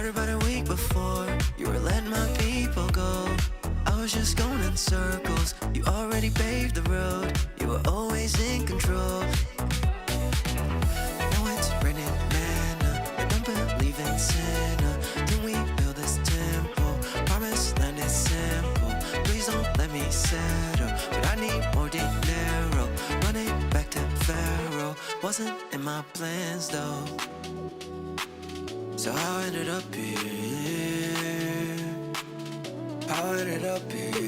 started about a week before. You were letting my people go. I was just going in circles. You already paved the road. You were always in control. Now it's raining manna. I don't believe in Santa. Then we build this temple. Promised land is simple. Please don't let me settle, but I need more dinero. Running back to Pharaoh wasn't in my plans though. So I ended up here. I ended up here.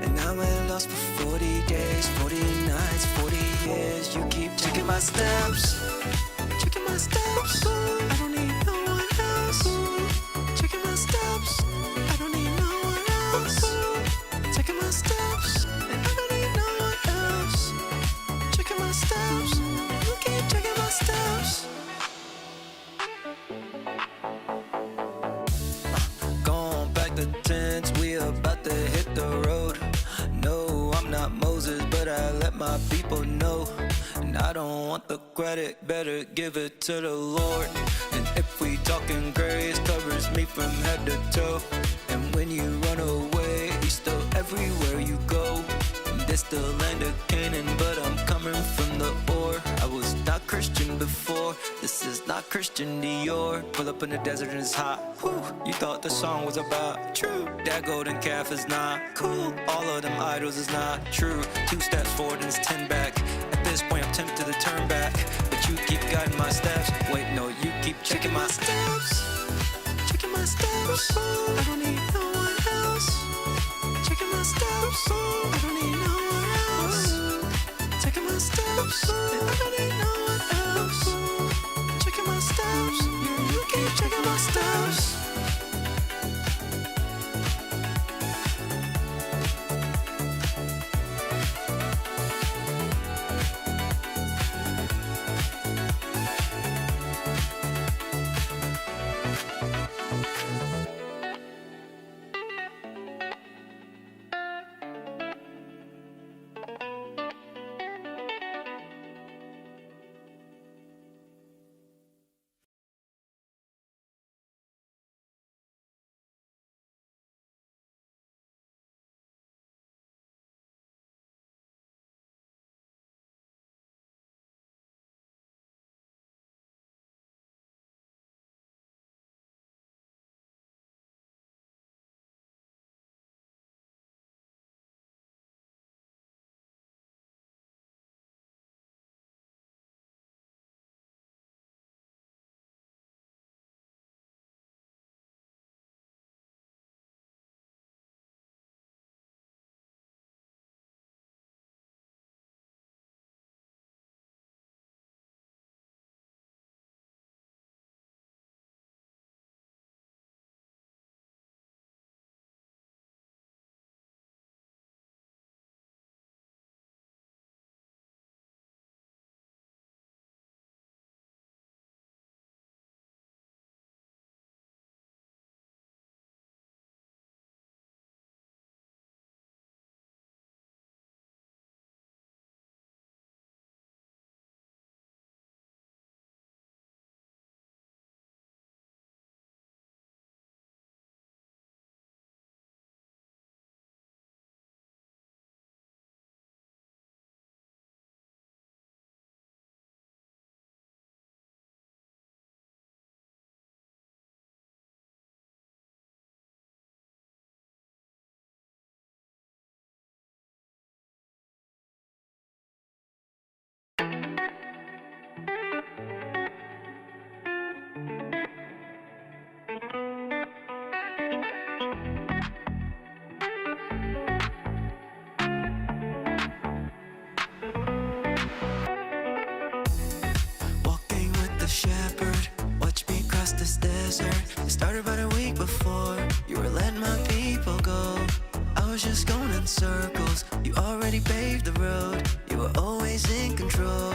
And now I'm lost for 40 days, 40 nights, 40 years. You keep checking my steps, checking my steps. I don't need no one else. Checking my steps, I don't need no one else. Checking my steps, and I don't need no one else. Checking my steps, you keep checking my steps. Going back the tents, we about to hit the road. No, I'm not Moses, but I let my people know. And I don't want the credit, better give it to the Lord. And if we talking grace, covers me from head to toe. And when you run away, he's still everywhere you go. And this the land of Canaan, but I'm coming from the ore. I was not Christian before, this is not Christian Dior. Pull up in the desert and it's hot. Whew, you thought the song was about true. That golden calf is not cool. All of them idols is not true. 2 steps forward and it's 10 back. At this point I'm tempted to turn back, but you keep guiding my steps. Wait, no, you keep checking my steps, checking my steps. I don't need no one else. Checking my steps, I don't need no one else. Checking my steps, and I don't need no one else. Checking my steps, you keep checking my steps. It started about a week before. You were letting my people go. I was just going in circles. You already paved the road. You were always in control.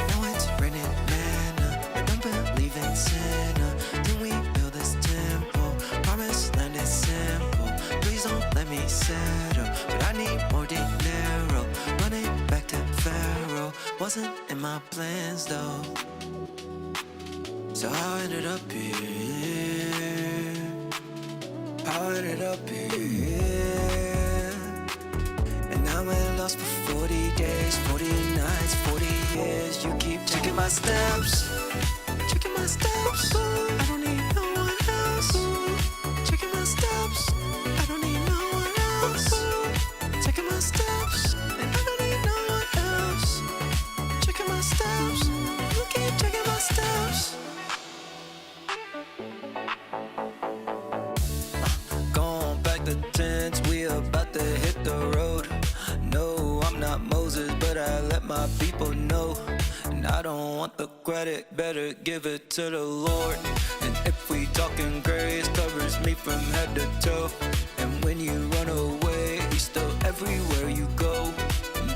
Now it's raining manna. I don't believe in Santa. Then we build this temple. Promised land is simple. Please don't let me settle, but I need more dinero. Running back to Pharaoh wasn't in my plans though. So I ended up here. I ended up here. And I'm at lost for 40 days, 40 nights, 40 years. You keep checking my steps, checking my steps. I don't need no one else. Checking my steps. I don't need no one else. Checking my steps. And I don't need no one else. Checking my steps. You keep checking my steps. Going back the tents, we about to hit the road. No, I'm not Moses, but I let my people know. And I don't want the credit, better give it to the Lord. And if we talking grace, covers me from head to toe. And when you run away, he's still everywhere you go.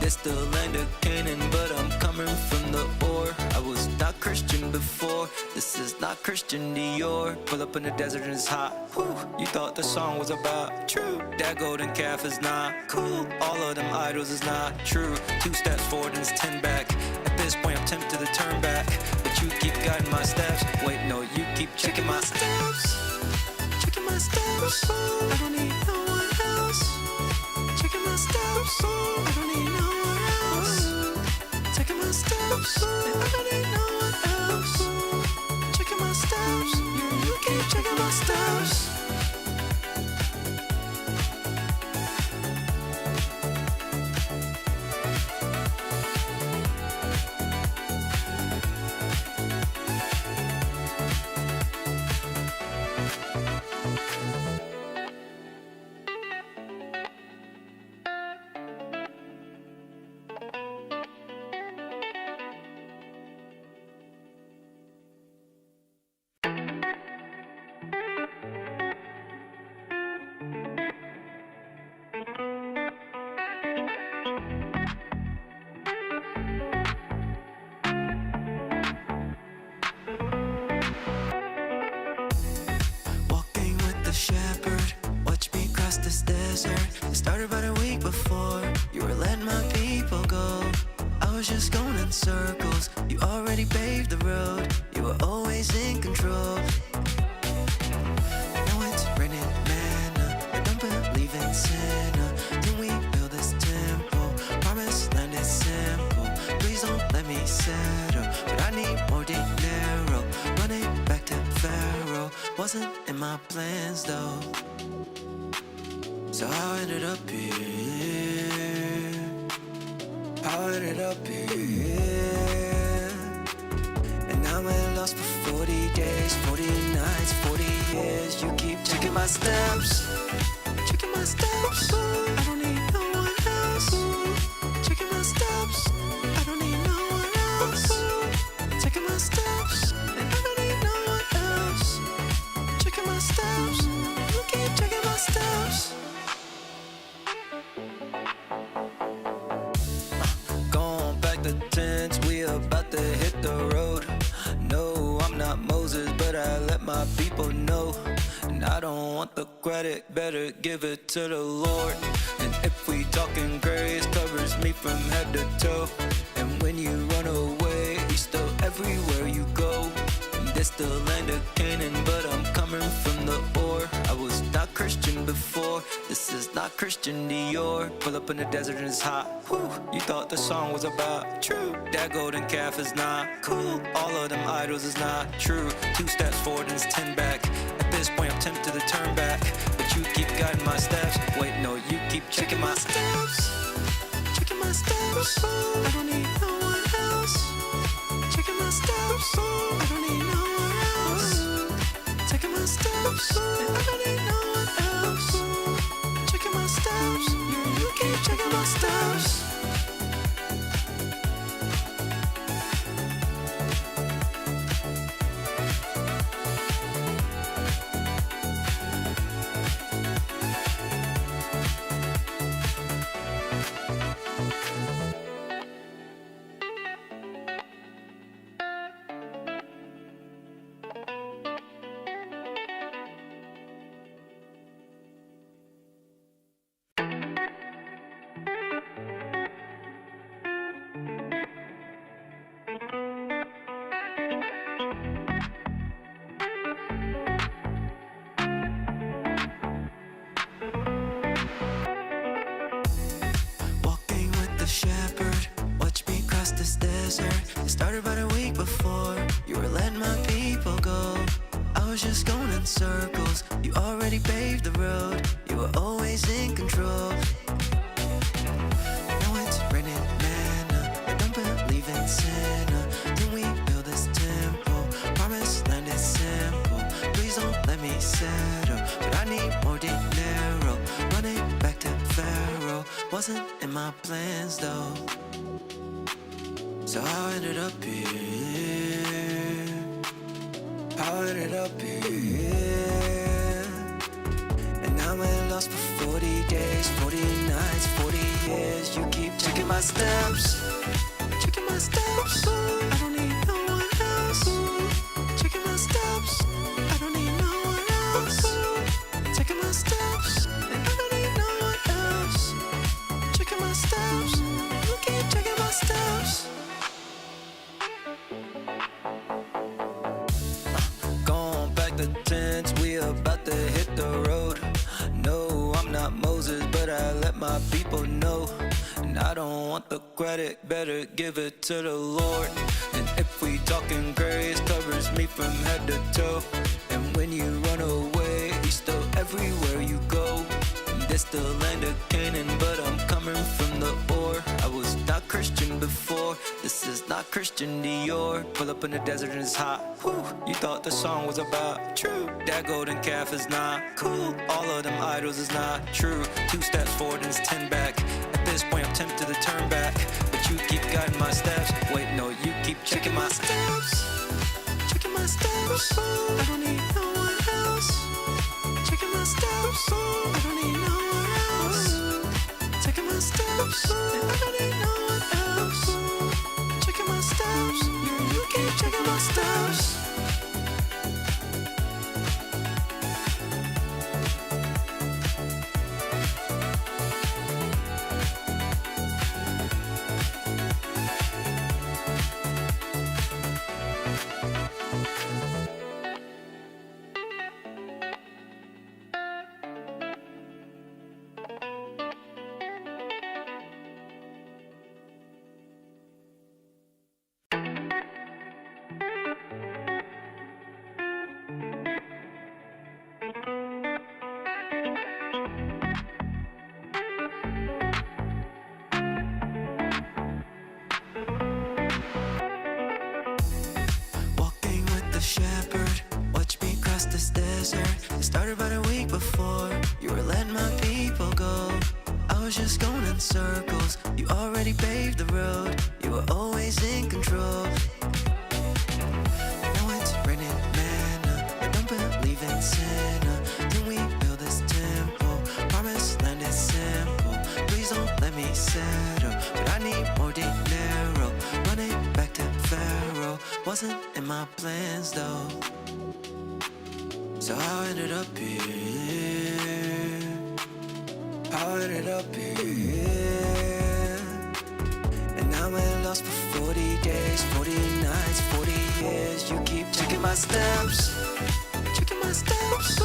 This the land of Canaan, but I'm coming from the ore. I was not Christian before, this is not Christian Dior. Pull up in the desert and it's hot. Whew, you thought the song was about true. That golden calf is not cool. All of them idols is not true. 2 steps forward and it's 10 back. At this point I'm tempted to turn back, but you keep guiding my steps. Wait, no, you keep checking my steps, checking my steps. I don't need no one else. Checking my steps. I don't need no one else. Checking my steps. And I don't need no one else. Checking my steps. You keep checking my steps. Walking with the shepherd, watch me cross this desert. It started about a week before you were letting my people go. I was just going in circles, you already paved the road. You were always in control. Now it's raining manna, I don't believe in Santa. Then we build this temple, promised land is simple. Please don't let me settle, but I need more dinero. Running back to Pharaoh wasn't in my plans though. So I ended up here. I ended up here. And I'm at lost for 40 days, 40 nights, 40 years. You keep checking my steps, checking my steps. I don't need no one else. Checking my steps. I don't need no one else. Checking my steps. And I don't need no one else. Checking my steps. You keep checking my steps. Going back the tents, we about to hit the road. No, I'm not Moses, but I let my people know. And I don't want the credit, better give it to the Lord. And if we talking grace, covers me from head to toe. And when you run away, he's still everywhere you go. This the land of Canaan, but I'm coming from the ore. I was not Christian before, this is not Christian Dior. Pull up in the desert and it's hot. Whew, you thought the song was about true. That golden calf is not cool. All of them idols is not true. 2 steps forward and it's 10 back. At this point I'm tempted to turn back, but you keep guiding my steps. Wait, no, you keep checking my steps, checking my steps. I don't need no one else. Checking my steps. I don't need no one else. Checking my steps. And I don't need no one else. Checking my steps. You keep checking my steps. shepherd, watch me cross this desert. It started about a week before. You were letting my people go. I was just going in circles. You already paved the road. You were always in control. Now it's raining manna. I don't believe in Santa. Then we build this temple. Promised land is simple. Please don't let me settle, but I need more dinero. Running back to Pharaoh wasn't in my plans though. So I ended up here. I ended up here. And now I'm lost for 40 days, 40 nights, 40 years. You keep checking my steps, checking my steps. I don't need no one else. Checking my steps, I don't need no one else. Checking my steps, and I don't need no one else. Checking my steps, you keep checking my steps. Going back the tents, we about to hit the road. No, I'm not Moses, but I let my people know. And I don't want the credit, better give it to the Lord. And if we talking grace, covers me from head to toe. And when you run away, he's still everywhere you go. This the land of Canaan, but I'm coming from the ore. I was not Christian before, this is not Christian Dior. Pull up in the desert and it's hot. Whew, you thought the song was about true. That golden calf is not cool. All of them idols is not true. 2 steps forward and it's 10 back. At this point I'm tempted to turn back, but you keep guiding my steps. Wait, no, you keep checking my steps, checking my steps. I don't need no one else. Checking my steps, I don't need no one else. Checking my steps, and I don't need no one else. Checking my steps, you keep checking my steps. Shepherd, watch me cross this desert. It started about a week before. You were letting my people go. I was just going in circles. You already paved the road. You were always in control. Now it's raining manna. I don't believe in Santa. Then we build this temple. Promised land is simple. Please don't let me settle, but I need more dinero. Running back to Pharaoh wasn't in my plans though. So I ended up here. I ended up here. And now I'm lost for 40 days, 40 nights, 40 years. You keep checking my steps, checking my steps. I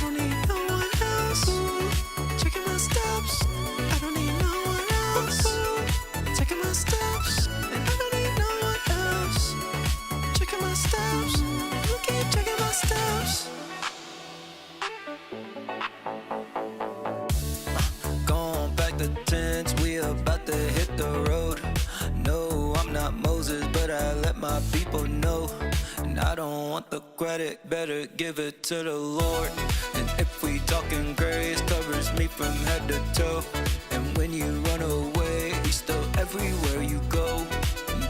don't need no one else. Checking my steps, I don't need no one else. Checking my steps, and I don't need no one else. Checking my steps, you keep checking my steps. Going back the tents, we about to hit the road. No, I'm not Moses, but I let my people know. And I don't want the credit, better give it to the Lord. And if we talking grace, covers me from head to toe. And when you run away, he's still everywhere you go.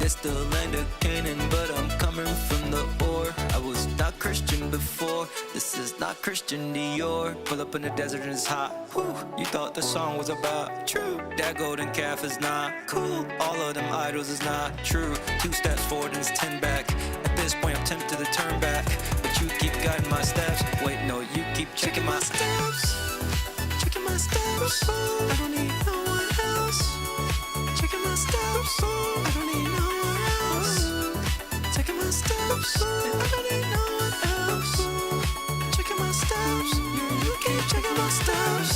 This the land of Canaan, but I'm coming from the ore. I was not Christian before, this is not Christian Dior. Pull up in the desert and it's hot. Whew, you thought the song was about true. That golden calf is not cool. All of them idols is not true. 2 steps forward and it's 10 back. At this point I'm tempted to turn back, but you keep guiding my steps. Wait, no, you keep checking my steps, checking my steps. I don't need no one else. Checking my steps, I don't need no one else. Checking my steps, and I don't need no one else. Checking my steps, you keep checking my steps.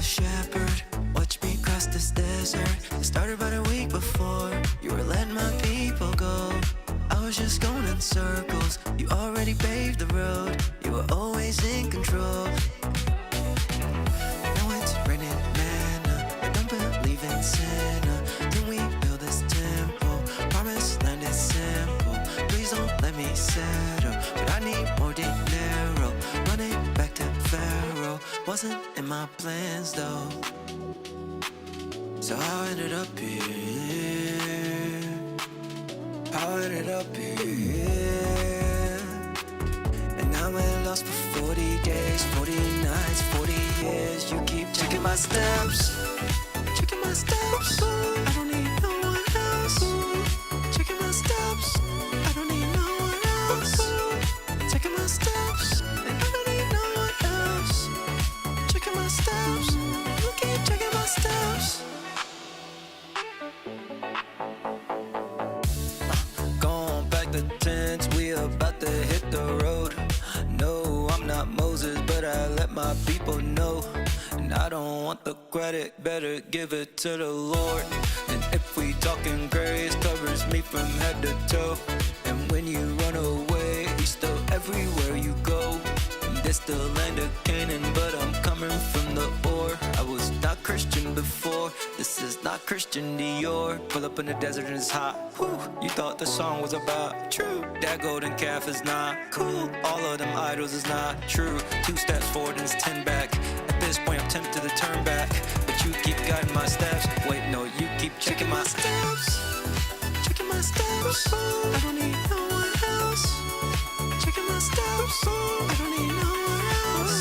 Shepherd, watch me cross this desert. It started about a week before you were letting my people go. I was just going in circles. You already paved the road. You were always in control. Now it's raining manna. I don't believe in Santa. Then we build this temple. Promised land is simple. Please don't let me settle, but I need more dinero. Running back to Pharaoh wasn't in my plans though, so I ended up here. I ended up here, and now I'm lost for 40 days, 40 nights, 40 years. You keep checking my steps, checking my steps. I don't need no one else. Checking my steps, I don't need no one else. Checking my steps, and I don't need no one else. Checking my steps, you keep checking my steps. Going back the tents, we about to hit the road. No, I'm not Moses, but I let my people know. And I don't want the credit, better give it to the Lord. And if we talking grace, covers me from head to toe. And when you run away, he's still everywhere you go. This the land of Canaan, but I'm coming from the ore. I was not Christian before, this is not Christian Dior. Pull up in the desert and it's hot. Whew, you thought the song was about true. That golden calf is not cool. All of them idols is not true. 2 steps forward and it's 10 back. At this point I'm tempted to turn back, but you keep guiding my steps. Wait, no, you keep checking my steps, checking my steps. I don't need no one else. Checking my steps, I don't need no one else.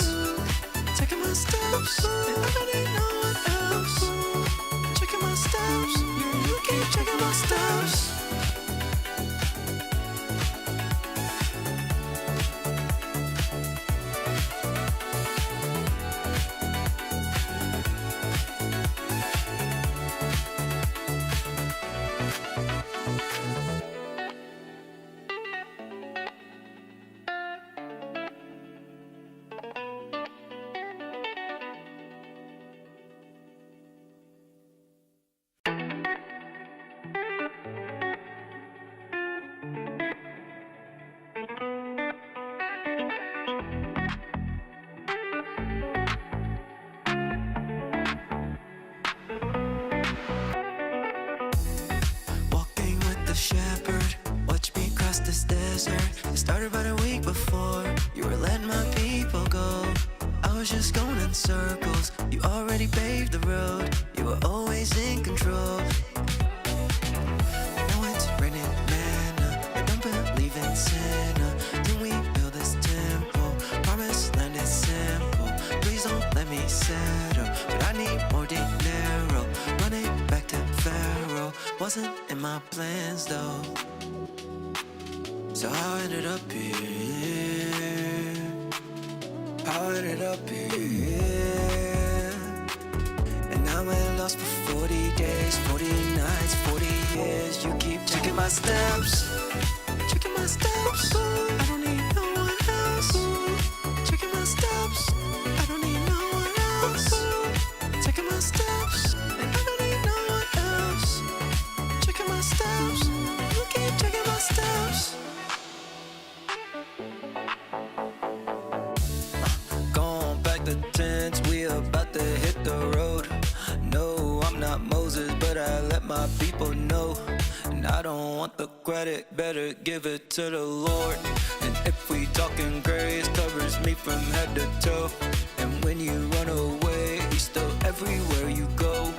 Checking my steps, and I don't need no one else. Checking my steps, you keep checking my steps. Shepherd, watch me cross this desert. It started about a week before you were letting my people go. I was just going in circles. You already paved the road. You were always in control. Now it's raining manna. I don't believe in Santa. Then we build this temple. Promised land is simple. Please don't let me settle, but I need more dinero. Running back to Pharaoh wasn't in my plans though, so I ended up here. I ended up here, and now I'm lost for 40 days, 40 nights, 40 years. You keep checking my steps, checking my steps. I don't need no one else. Checking my steps, I don't need no one else. Checking my steps, and I don't need no one else. Checking my steps, you keep checking my steps. Going back the tents, we about to hit the road. No, I'm not Moses, but I let my people know. And I don't want the credit, better give it to the Lord. And if we talking grace, covers me from head to toe. And when you run away, he's still everywhere you go.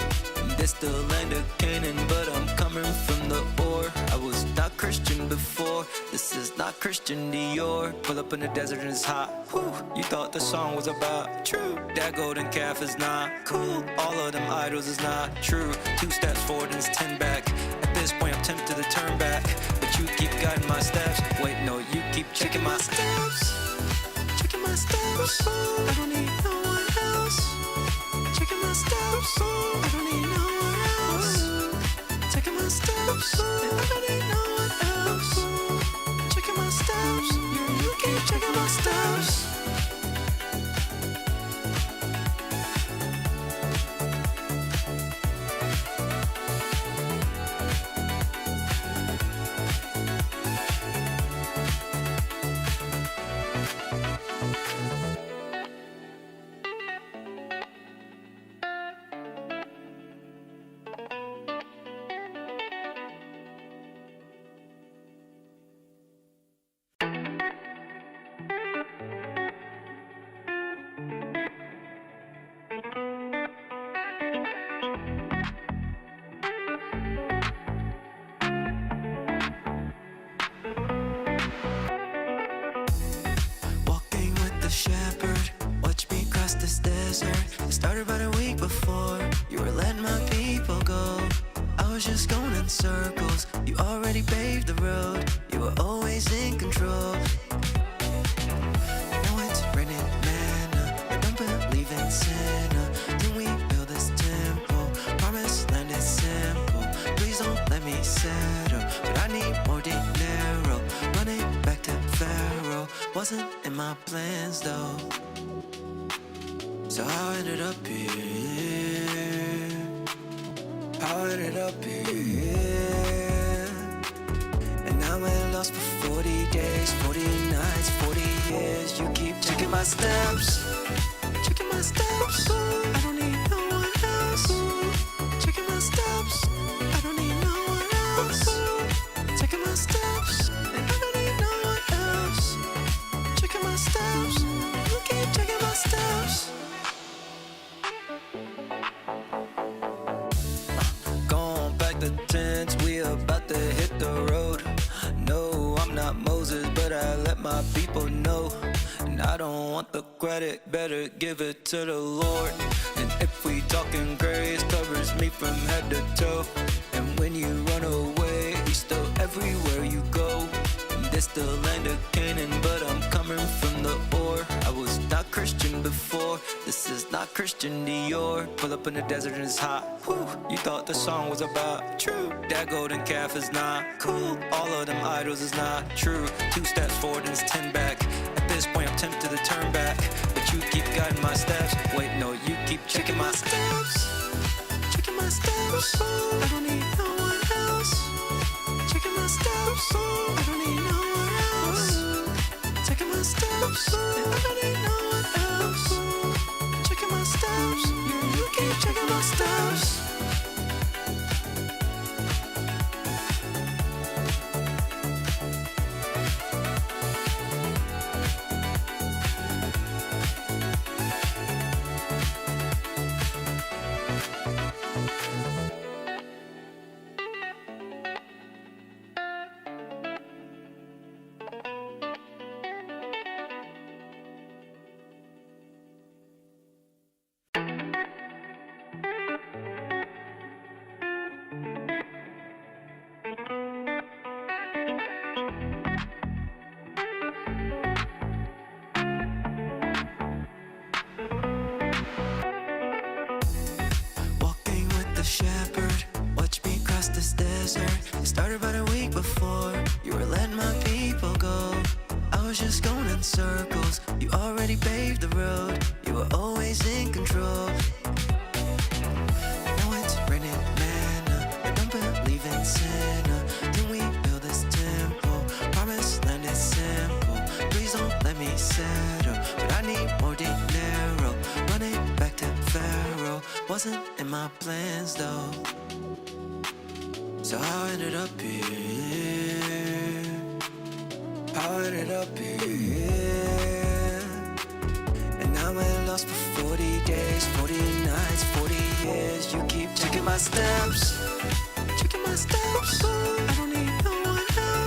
This the land of Canaan, but I'm coming from the ore. I was not Christian before. This is not Christian Dior. Pull up in the desert and it's hot. Whew, you thought the song was about true. That golden calf is not cool. All of them idols is not true. 2 steps forward and it's 10 back. At this point I'm tempted to turn back, but you keep guiding my steps. Wait, no, you keep checking my steps. Checking my steps. I don't need no one else. Checking my steps. I don't need no one else. Checking my steps. I don't need no one else. Checking my steps. You keep checking my steps. Shepherd, watch me cross this desert. It started about a week before. You were letting my people go. I was just going in circles. You already paved the road. You were always in control. Now it's raining manna. I don't believe in Santa. Then we build this temple. Promised land is simple. Please don't let me settle, but I need more dinero. Running back to Pharaoh wasn't in my plans though. So how I ended up here? How I ended up here? And now I'm lost for 40 days, 40 nights, 40 years. You keep checking my steps. Checking my steps. I don't need no one else. Checking my steps. I don't need no one else. Checking my steps. I don't need no one else. Checking my steps. You keep checking my steps. Going back the tents, we about to hit the road. No, I'm not Moses, but I let my people know. And I don't want the credit, better give it to the Lord. And if we talking grace, covers me from head to toe. And when you run away, he's still everywhere you go. This the land of Canaan, but I'm coming from the ore. I was not Christian before. This is not Christian Dior. Pull up in the desert and it's hot. Whew, you thought the song was about true. That golden calf is not cool. All of them idols is not true. 2 steps forward and it's 10 back. At this point I'm tempted to turn back, but you keep guiding my steps. Wait, no, you keep checking my steps. Checking my steps. I don't need no one else. Checking my steps. I don't need no one else. Checking my steps. I don't need no one else. Checking my steps. You keep checking my steps. Shepherd, watch me cross this desert. It started about a week before. You were letting my people go. I was just going in circles. You already paved the road. You were always in control. Now it's raining manna. I don't believe in Santa. Then we build this temple. Promised land is simple. Please don't let me settle, but I need more dinero. Running back to Pharaoh wasn't in my plans though. So how I ended up here? How I ended up here? And now I'm lost for 40 days, 40 nights, 40 years. You keep checking my steps. Checking my steps. I don't need no one else.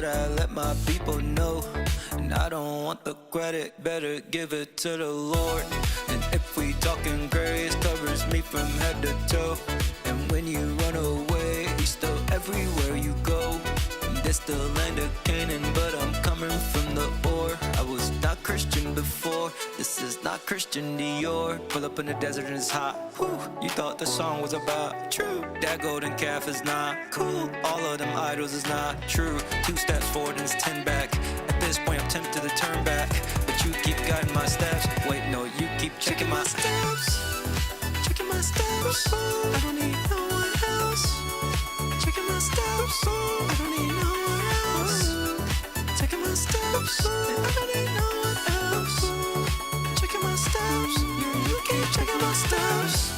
but I let my people know. And I don't want the credit, better give it to the Lord. And if we talking grace, covers me from head to toe. And when you run away, He's still everywhere you go. This the land of Canaan, but I'm coming from the ore. I was not Christian before, this is not Christian Dior. Pull up in the desert and it's hot. Whew, you thought the song was about true. That golden calf is not cool. All of them idols is not true. 2 steps forward and it's 10 back. At this point I'm tempted to turn back, but you keep guiding my steps. Wait, no, you keep checking my steps. Checking my steps. I don't need no one else. Checking my steps. I don't need no one else. Checking my steps. I don't need no one else. Checking my steps. You keep checking my steps.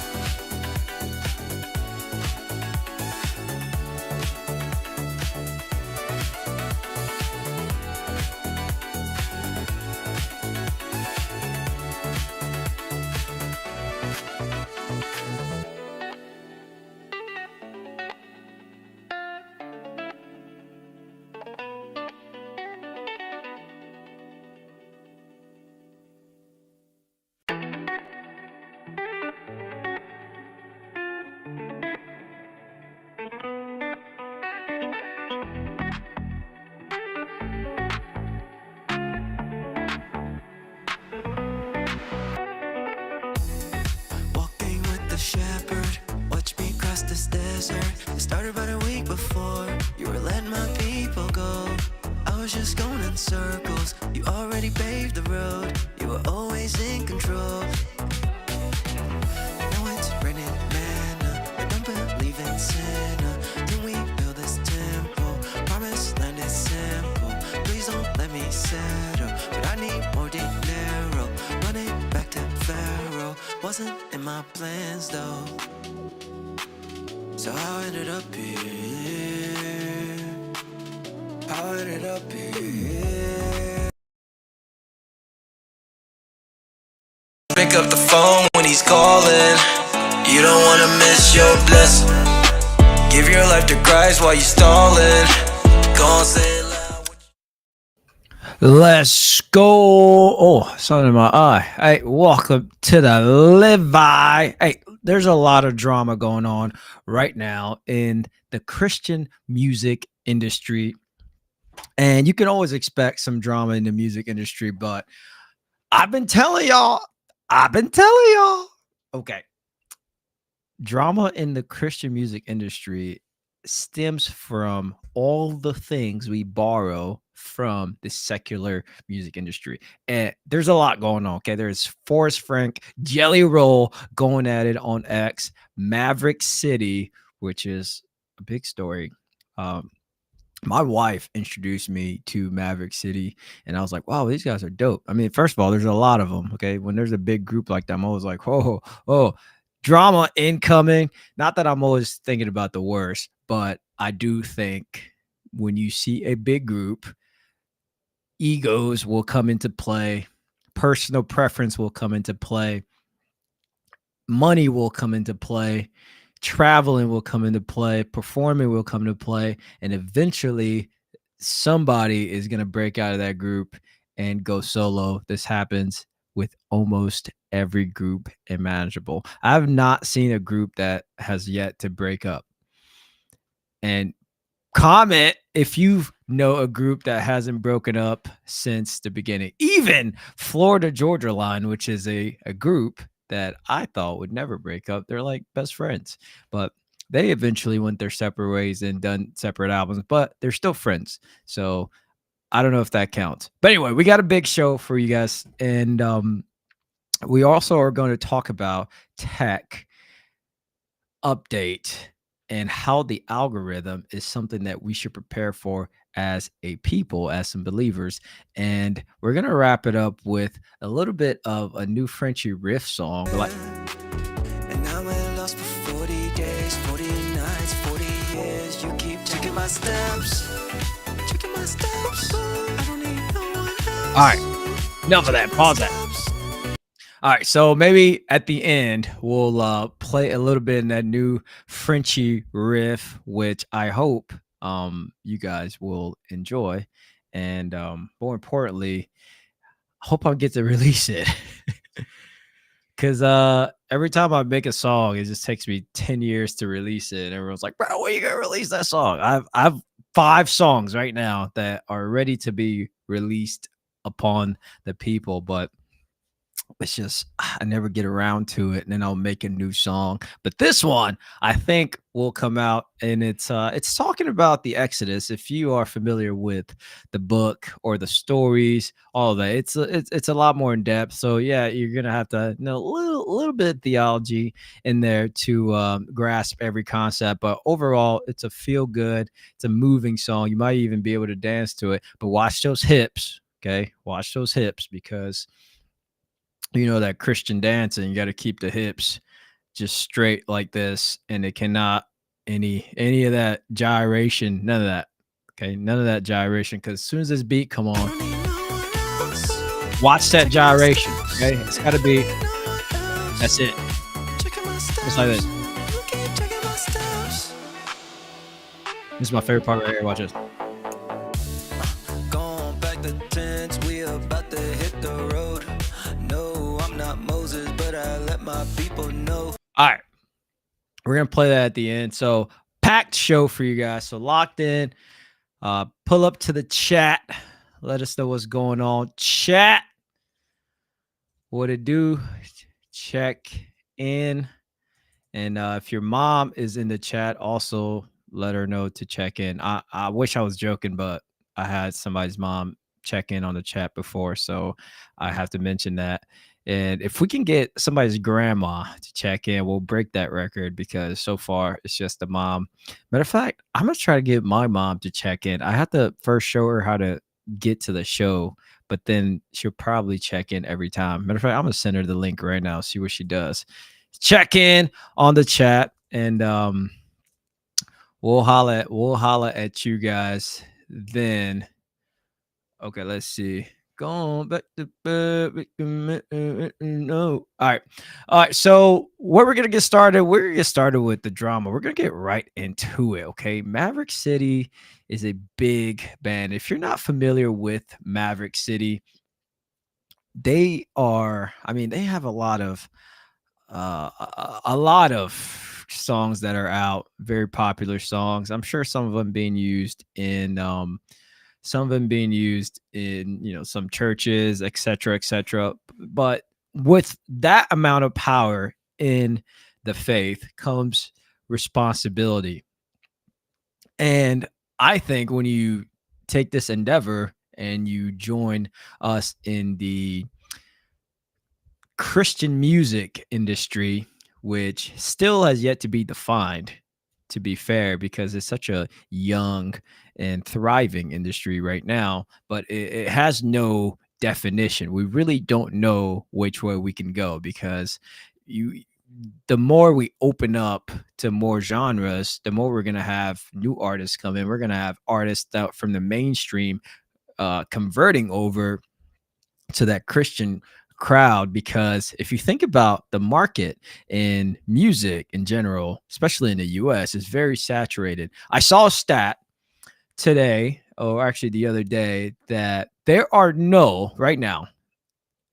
Shepherd, watch me cross this desert. It started about a week before you were letting my people go. I was just going in circles. You already paved the road. You were always in control. Now it's raining manna. I don't believe in Santa. Can we build this temple? Promised land is simple. Please don't let me settle, but I need more dinero. Running back to Pharaoh wasn't in my plans though, so how I ended up here. How I ended up here. Pick up the phone when he's calling. You don't wanna miss your blessing. Give your life to Christ while you stalling. Go and say it loud. Let's go. Oh, something in my eye. Hey, welcome to the Levi. Hey, there's a lot of drama going on right now in the Christian music industry. And you can always expect some drama in the music industry, but I've been telling y'all. Okay. Drama in the Christian music industry stems from all the things we borrow from the secular music industry. And there's a lot going on. Okay. There's Forrest Frank, Jelly Roll going at it on X, Maverick City, which is a big story. My wife introduced me to Maverick City, and I was like, wow, these guys are dope. I mean, first of all, there's a lot of them. Okay. When there's a big group like that, I'm always like, oh, drama incoming. Not that I'm always thinking about the worst, but I do think when you see a big group, egos will come into play, personal preference will come into play, money will come into play, traveling will come into play, performing will come into play, and eventually somebody is going to break out of that group and go solo. This happens with almost every group imaginable. I've not seen a group that has yet to break up. And comment if you know a group that hasn't broken up since the beginning. Even Florida Georgia Line, which is a group that I thought would never break up. They're like best friends, but they eventually went their separate ways and done separate albums, but they're still friends. So I don't know if that counts. But anyway, we got a big show for you guys. And we also are going to talk about tech update and how the algorithm is something that we should prepare for as a people, as some believers. And we're going to wrap it up with a little bit of a new Frenchyriff song. And now I'm lost for 40 days, 40 nights, 40 years. You keep checking my steps. Checking my steps. I don't need no one else. All right. Enough of that. Pause that. All right, so maybe at the end we'll play a little bit in that new Frenchyriff, which I hope you guys will enjoy. And more importantly, I hope I get to release it. Cause every time I make a song, it just takes me 10 years to release it. And everyone's like, bro, when are you gonna release that song? I've 5 songs right now that are ready to be released upon the people, but it's just I never get around to it, and then I'll make a new song. But this one I think will come out, and it's talking about the Exodus. If you are familiar with the book or the stories, all of that, it's a lot more in depth. So yeah, you're gonna have to know a little bit of theology in there to grasp every concept. But overall, it's a feel good, it's a moving song. You might even be able to dance to it. But watch those hips, okay? Watch those hips, because you know that Christian dancing, you got to keep the hips just straight like this, and it cannot any of that gyration, none of that. Okay, none of that gyration, because as soon as this beat come on, watch that gyration. Okay, it's got to be. That's it. Just like this. This is my favorite part right here. Watch this. Gone back the tents, we about to hit the road. No, I'm not Moses, but I let my people know. All right, we're gonna play that at the end. So packed show for you guys. So locked in. Pull up to the chat. Let us know what's going on. Chat. What it do? Check in. And if your mom is in the chat, also let her know to check in. I wish I was joking, but I had somebody's mom check in on the chat before, so I have to mention that. And if we can get somebody's grandma to check in, we'll break that record, because so far it's just the mom. Matter of fact, I'm gonna try to get my mom to check in. I have to first show her how to get to the show, but then she'll probably check in every time. Matter of fact, I'm gonna send her the link right now, see what she does. Check in on the chat, and we'll holla at you guys then. Okay, let's see. Going back to bed. No. All right. So where we're gonna get started, with the drama. We're gonna get right into it. Okay. Maverick City is a big band. If you're not familiar with Maverick City, they have a lot of songs that are out, very popular songs. I'm sure some of them being used in some churches, etc. But with that amount of power in the faith comes responsibility. And I think when you take this endeavor and you join us in the Christian music industry, which still has yet to be defined, to be fair, because it's such a young and thriving industry right now, but it has no definition. We really don't know which way we can go, because the more we open up to more genres, the more we're going to have new artists come in. We're going to have artists out from the mainstream converting over to that Christian crowd, because if you think about the market in music in general, especially in the US, is very saturated. I saw a stat today, or actually the other day, that there are right now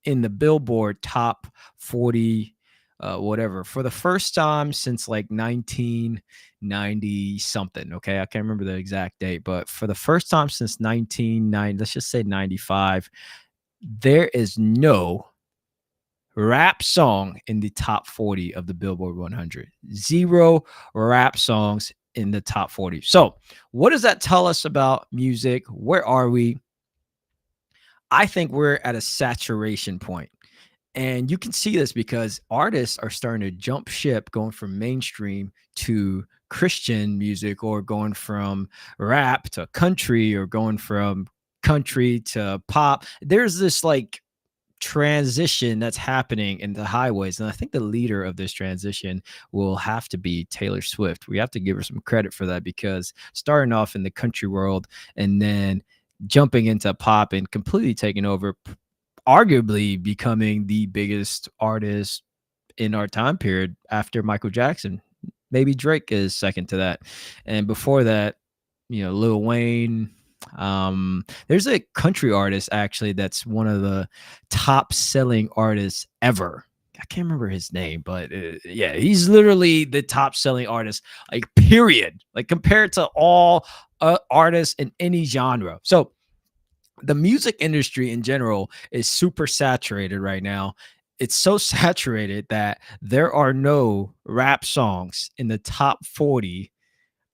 in the Billboard top 40 whatever, for the first time since like 1990 something. Okay, I can't remember the exact date, but for the first time since 1990, let's just say 95, there is no rap song in the top 40 of the Billboard 100. Zero rap songs in the top 40. So what does that tell us about music? Where are we? I think we're at a saturation point. And you can see this because artists are starting to jump ship, going from mainstream to Christian music, or going from rap to country, or going from country to pop. There's this like transition that's happening in the highways, and I think the leader of this transition will have to be Taylor Swift. We have to give her some credit for that, because starting off in the country world and then jumping into pop and completely taking over, arguably becoming the biggest artist in our time period after Michael Jackson. Maybe Drake is second to that. And before that, Lil Wayne. There's a country artist actually that's one of the top selling artists ever. I can't remember his name, but yeah, he's literally the top selling artist, like period, like compared to all artists in any genre. So the music industry in general is super saturated right now. It's so saturated that there are no rap songs in the top 40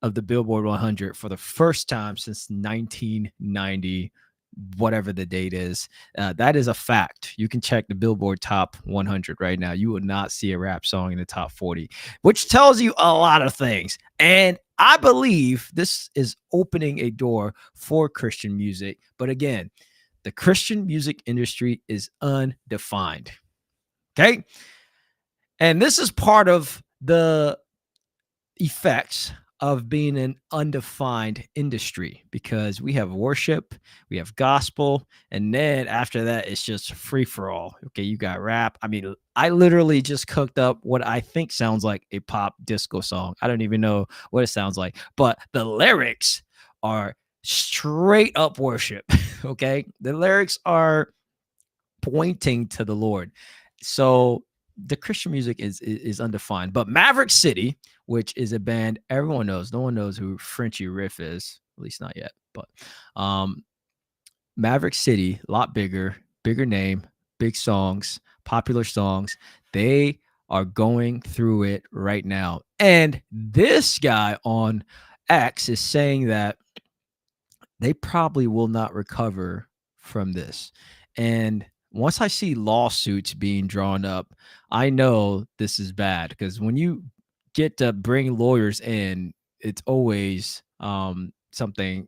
of the Billboard 100 for the first time since 1990, whatever the date is. That is a fact. You can check the Billboard Top 100 right now. You will not see a rap song in the top 40, which tells you a lot of things. And I believe this is opening a door for Christian music. But again, the Christian music industry is undefined. Okay. And this is part of the effects of being an undefined industry, because we have worship, we have gospel, and then after that it's just free for all. Okay, you got rap. I mean, I literally just cooked up what I think sounds like a pop disco song. I don't even know what it sounds like, but the lyrics are straight up worship. Okay, the lyrics are pointing to the Lord. So the Christian music is undefined. But Maverick City, which is a band everyone knows, no one knows who Frenchyriff is, at least not yet. But Maverick City, a lot bigger name, big songs, popular songs. They are going through it right now. And this guy on X is saying that they probably will not recover from this. And once I see lawsuits being drawn up, I know this is bad, because when you get to bring lawyers in, it's always something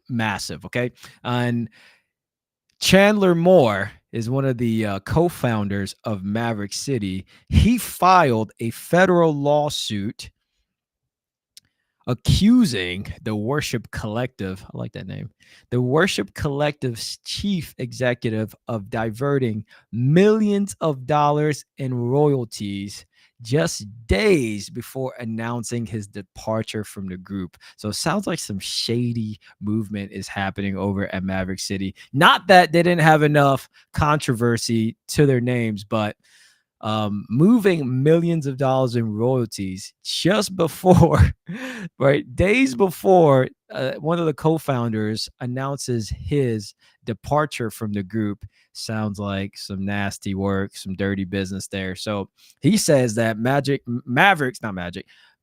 massive. Okay. And Chandler Moore is one of the co-founders of Maverick City. He filed a federal lawsuit accusing the Worship Collective, I like that name, the Worship Collective's chief executive of diverting millions of dollars in royalties just days before announcing his departure from the group. So it sounds like some shady movement is happening over at Maverick City. Not that they didn't have enough controversy to their names, but moving millions of dollars in royalties just before, right, days before one of the co-founders announces his departure from the group, sounds like some nasty work, some dirty business there. So he says that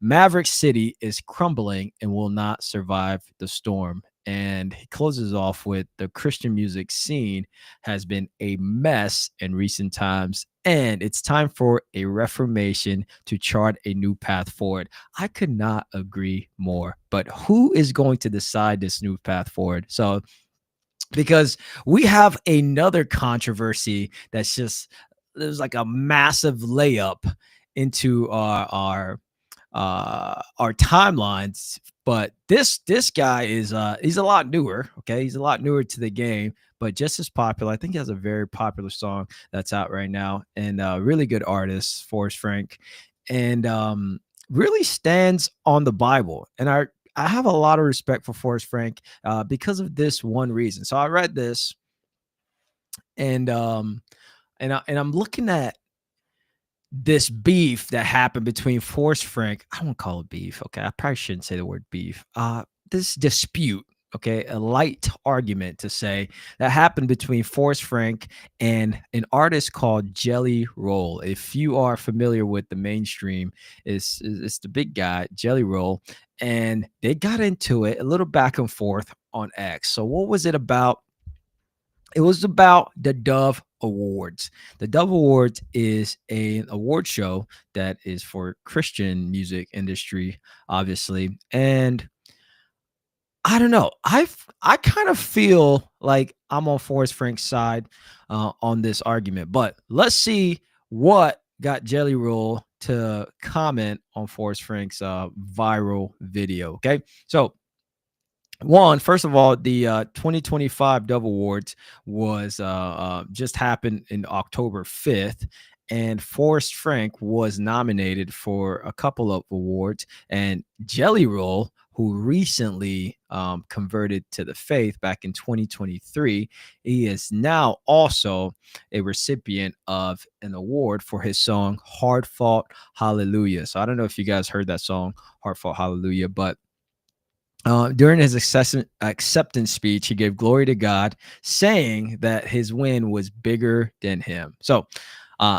Maverick City is crumbling and will not survive the storm. And he closes off with the Christian music scene has been a mess in recent times, and it's time for a reformation to chart a new path forward. I could not agree more. But who is going to decide this new path forward? So, because we have another controversy that's just, there's like a massive layup into our timelines. But this guy is he's a lot newer. Okay, he's a lot newer to the game, but just as popular. I think he has a very popular song that's out right now, and really good artist, Forrest Frank, and really stands on the Bible. And I have a lot of respect for Forrest Frank because of this one reason. So I read this, and I'm looking at this beef that happened between Forrest Frank. I won't call it beef. Okay. I probably shouldn't say the word beef. This dispute, okay, a light argument to say, that happened between Forrest Frank and an artist called Jelly Roll. If you are familiar with the mainstream, it's the big guy, Jelly Roll. And they got into it a little back and forth on X. So what was it about? It was about the Dove Awards. The Dove Awards is an award show that is for Christian music industry, obviously. And I don't know. I kind of feel like I'm on Forrest Frank's side on this argument. But let's see what got Jelly Roll to comment on Forrest Frank's viral video. Okay, so first of all, the 2025 Dove Awards was just happened in October 5th, and Forrest Frank was nominated for a couple of awards, and Jelly Roll who recently converted to the faith back in 2023. He is now also a recipient of an award for his song Hard Fought Hallelujah. So I don't know if you guys heard that song, Hard Fought Hallelujah, but during his acceptance speech, he gave glory to God, saying that his win was bigger than him. So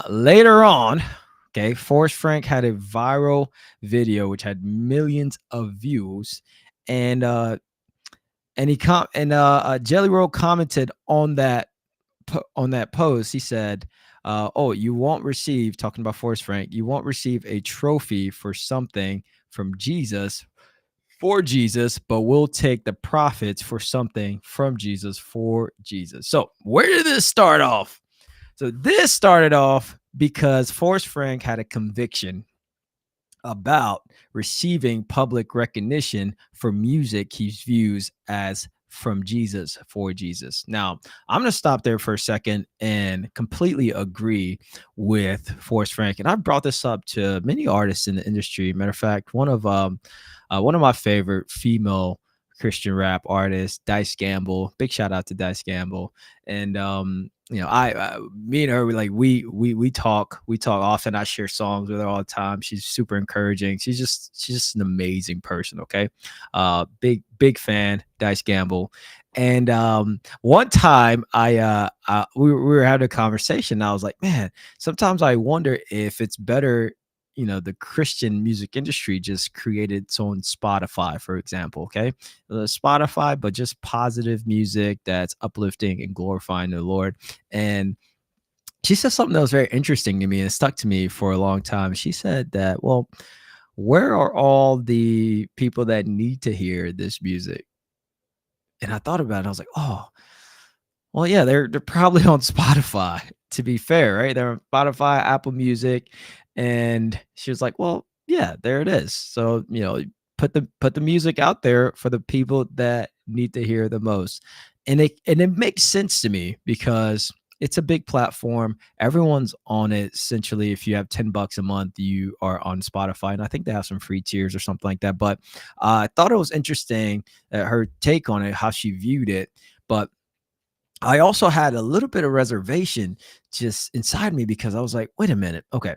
later on, okay, Forrest Frank had a viral video which had millions of views, and Jelly Roll commented on that post. He said, "Oh, you won't receive," talking about Forrest Frank, "you won't receive a trophy for something from Jesus." For Jesus, but we'll take the profits for something from Jesus for Jesus. So, where did this start off? So, this started off because Forrest Frank had a conviction about receiving public recognition for music he views as from Jesus for Jesus. Now, I'm going to stop there for a second and completely agree with Forrest Frank. And I've brought this up to many artists in the industry. Matter of fact, one of my favorite female Christian rap artists, Dice Gamble. Big shout out to Dice Gamble. And me and her, we talk often. I share songs with her all the time. She's super encouraging. She's just an amazing person. Okay, big fan, Dice Gamble. And one time we were having a conversation. And I was like, man, sometimes I wonder if it's better, the Christian music industry just created its own Spotify, for example. Okay, Spotify, but just positive music that's uplifting and glorifying the Lord. And she said something that was very interesting to me and stuck to me for a long time. She said that, well, where are all the people that need to hear this music? And I thought about it. I was like, oh, well, yeah, they're probably on Spotify, to be fair, right? They're on Spotify, Apple Music. And she was like, well, yeah, there it is. So, put the music out there for the people that need to hear the most. And it makes sense to me because it's a big platform. Everyone's on it essentially. If you have $10 a month, you are on Spotify. And I think they have some free tiers or something like that. But I thought it was interesting, her take on it, how she viewed it. But I also had a little bit of reservation just inside me because I was like, wait a minute. Okay.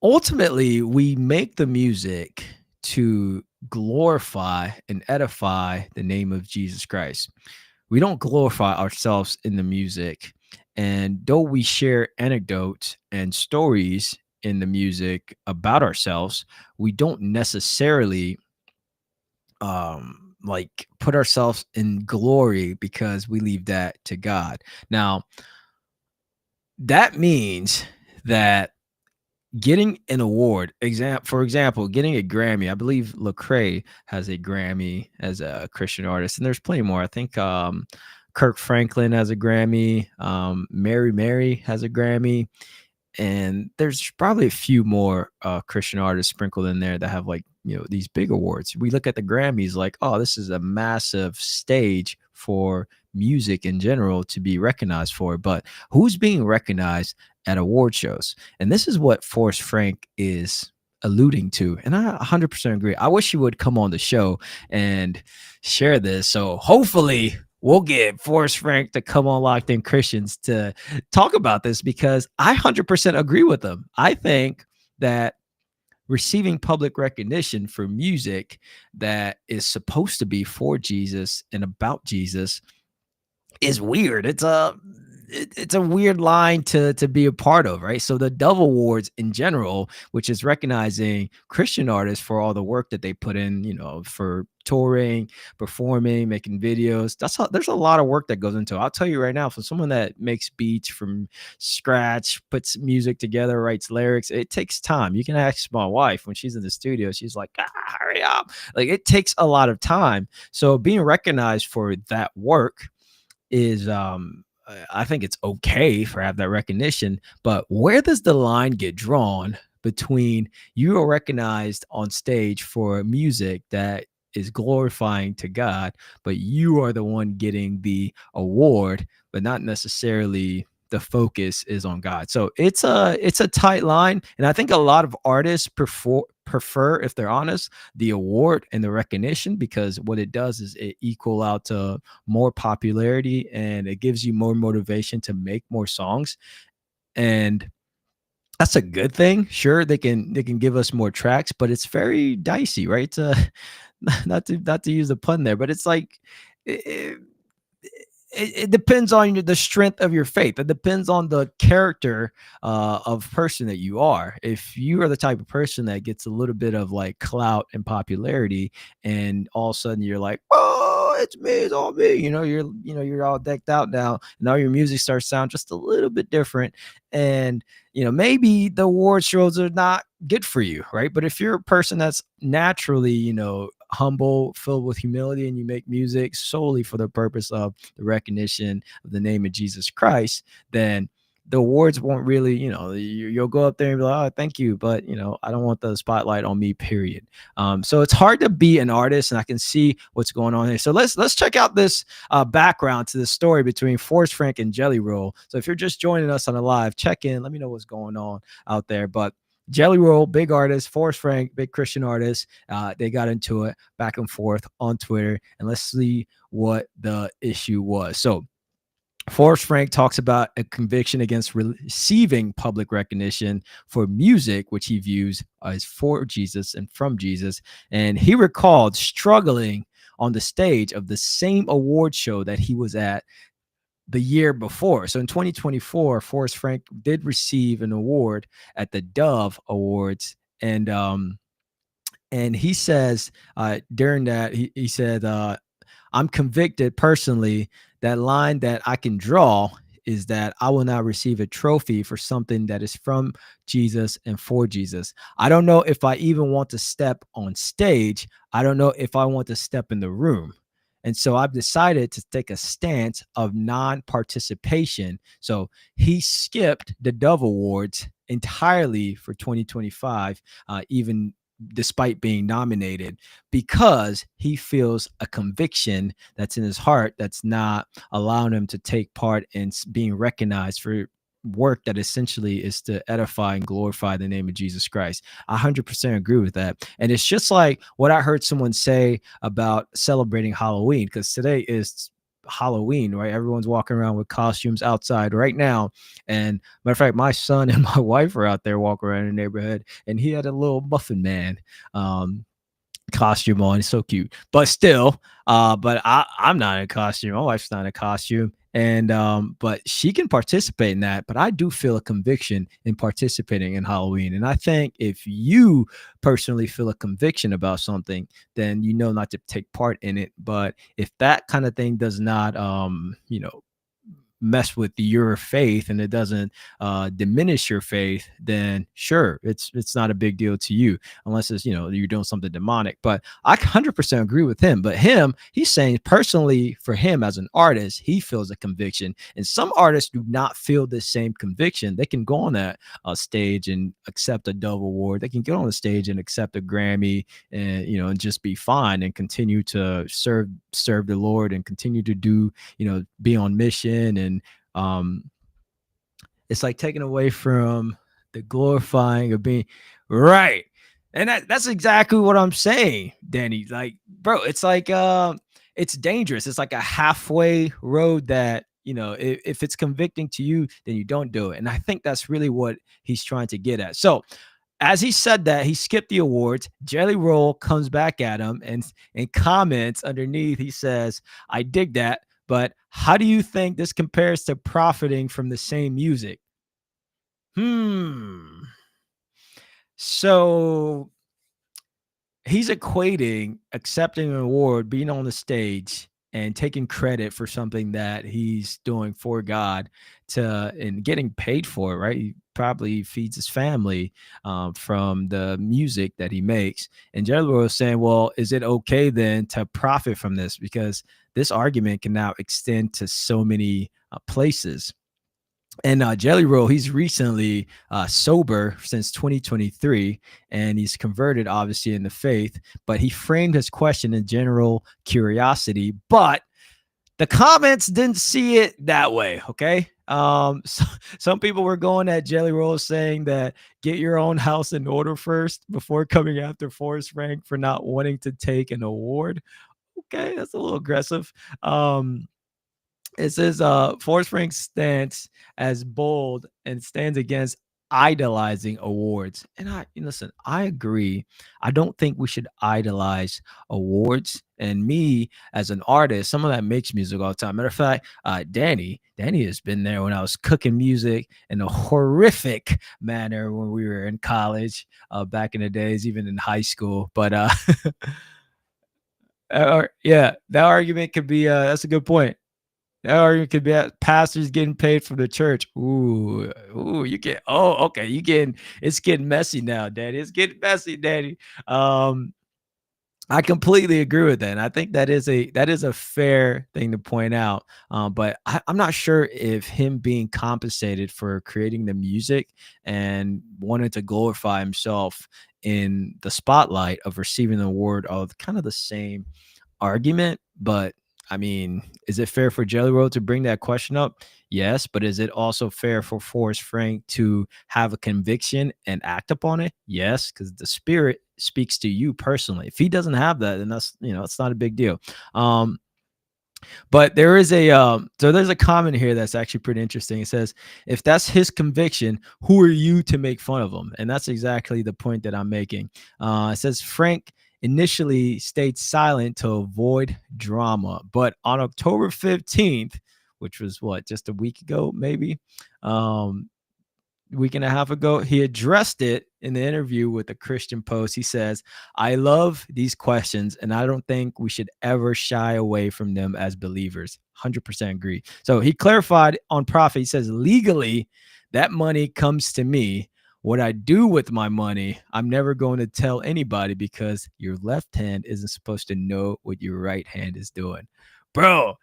Ultimately, we make the music to glorify and edify the name of Jesus Christ. We don't glorify ourselves in the music. And though we share anecdotes and stories in the music about ourselves, we don't necessarily like put ourselves in glory because we leave that to God. Now, that means that getting an award, for example, getting a Grammy. I believe Lecrae has a Grammy as a Christian artist, and there's plenty more. I think Kirk Franklin has a Grammy. Mary has a Grammy, and there's probably a few more Christian artists sprinkled in there that have these big awards. We look at the Grammys like, oh, this is a massive stage for music in general to be recognized for, but who's being recognized at award shows? And this is what Forrest Frank is alluding to, and I 100% agree. I wish he would come on the show and share this, so hopefully we'll get Forrest Frank to come on Locked In Christians to talk about this, because I 100% agree with him. I think that receiving public recognition for music that is supposed to be for Jesus and about Jesus is weird. It's a weird line to be a part of, right? So the Dove Awards in general, which is recognizing Christian artists for all the work that they put in, for touring, performing, making videos. There's a lot of work that goes into it. I'll tell you right now, for someone that makes beats from scratch, puts music together, writes lyrics, it takes time. You can ask my wife when she's in the studio. She's like, hurry up. Like, it takes a lot of time. So being recognized for that work is I think it's okay for have that recognition, but where does the line get drawn between you are recognized on stage for music that is glorifying to God, but you are the one getting the award, but not necessarily the focus is on God. So it's a tight line, and I think a lot of artists prefer, if they're honest, the award and the recognition, because what it does is it equal out to more popularity, and it gives you more motivation to make more songs. And that's a good thing. Sure, they can give us more tracks, but it's very dicey, right? Not to use a pun there, but it's like it, it depends on the strength of your faith. It depends on the character of person that you are. If you are the type of person that gets a little bit of like clout and popularity, and all of a sudden you're like, oh, it's me, it's all me. You're all decked out now. Now your music starts to sound just a little bit different, and maybe the award shows are not good for you, right? But if you're a person that's naturally, humble, filled with humility, and you make music solely for the purpose of the recognition of the name of Jesus Christ, then the awards won't really, you'll go up there and be like, oh, thank you, but I don't want the spotlight on me, period. So it's hard to be an artist, and I can see what's going on here. So let's check out this background to the story between Forrest Frank and Jelly Roll. So if you're just joining us on a live, check in, let me know what's going on out there. But Jelly Roll, big artist. Forrest Frank, big Christian artist. They got into it back and forth on Twitter, and let's see what the issue was. So Forrest Frank talks about a conviction against receiving public recognition for music, which he views as for Jesus and from Jesus. And he recalled struggling on the stage of the same award show that he was at the year before. So in 2024, Forrest Frank did receive an award at the Dove Awards. And he says during that, he said, I'm convicted personally. That line that I can draw is that I will not receive a trophy for something that is from Jesus and for Jesus. I don't know if I even want to step on stage. I don't know if I want to step in the room. And so I've decided to take a stance of non-participation. So he skipped the Dove Awards entirely for 2025, even despite being nominated, because he feels a conviction that's in his heart that's not allowing him to take part in being recognized for work that essentially is to edify and glorify the name of Jesus Christ. I 100% agree with that. And it's just like what I heard someone say about celebrating Halloween, because today is Halloween, right? Everyone's walking around with costumes outside right now. And matter of fact, my son and my wife are out there walking around in the neighborhood, and he had a little Muffin Man costume on. It's so cute, but still, but I'm not in a costume. My wife's not in a costume. And but she can participate in that. But I do feel a conviction in participating in Halloween. And I think if you personally feel a conviction about something, then you know not to take part in it. But if that kind of thing does not mess with your faith, and it doesn't diminish your faith, then sure, it's not a big deal to you, unless it's you're doing something demonic. But I 100% agree with him. But he's saying personally, for him as an artist, he feels a conviction, and some artists do not feel the same conviction. They can go on that stage and accept a Dove Award. They can get on the stage and accept a Grammy, and and just be fine and continue to serve the Lord and continue to do be on mission. And it's like taken away from the glorifying of being right. And that's exactly what I'm saying, Danny. Like, bro, it's like it's dangerous. It's like a halfway road that if it's convicting to you, then you don't do it. And I think that's really what he's trying to get at. So as he said that, he skipped the awards. Jelly Roll comes back at him and comments underneath. He says, I dig that, but how do you think this compares to profiting from the same music? So he's equating accepting an award, being on the stage, and taking credit for something that he's doing for God and getting paid for it, right? He probably feeds his family from the music that he makes. And Jelly Roll is saying, well, is it okay then to profit from this? Because this argument can now extend to so many places. And Jelly Roll, he's recently sober since 2023, and he's converted, obviously, in the faith. But he framed his question in general curiosity. But The comments didn't see it that way. Okay. So, some people were going at Jelly Roll saying that get your own house in order first before coming after Forrest Frank for not wanting to take an award. Okay, that's a little aggressive. Um, it says Forrest Frank's stance as bold and stands against idolizing awards. And listen, I agree. I don't think we should idolize awards. And me as an artist, someone that makes music all the time. Matter of fact, Danny has been there when I was cooking music in a horrific manner when we were in college, back in the days, even in high school. But yeah, that argument could be. That's a good point. Or you could be at pastors getting paid from the church. Ooh, you get. Oh, okay, you getting. It's getting messy now, Daddy. It's getting messy, Daddy. Um, I completely agree with that. And I think that is a fair thing to point out. But I'm not sure if him being compensated for creating the music and wanting to glorify himself in the spotlight of receiving the award are kind of the same argument. But I mean, is it fair for Jelly Roll to bring that question up? Yes, but is it also fair for Forrest Frank to have a conviction and act upon it? Yes, because the spirit speaks to you personally. If he doesn't have that, then it's not a big deal. But there is there's a comment here that's actually pretty interesting. It says, if that's his conviction, who are you to make fun of him? And that's exactly the point that I'm making. It says Frank initially stayed silent to avoid drama, but on October 15th, which was what, just a week ago, maybe, um, week and a half ago, he addressed it in the interview with the Christian Post. He says, I love these questions, and I don't think we should ever shy away from them as believers. 100% agree. So he clarified on profit. He says, legally, that money comes to me. What I do with my money, I'm never going to tell anybody because your left hand isn't supposed to know what your right hand is doing. Bro,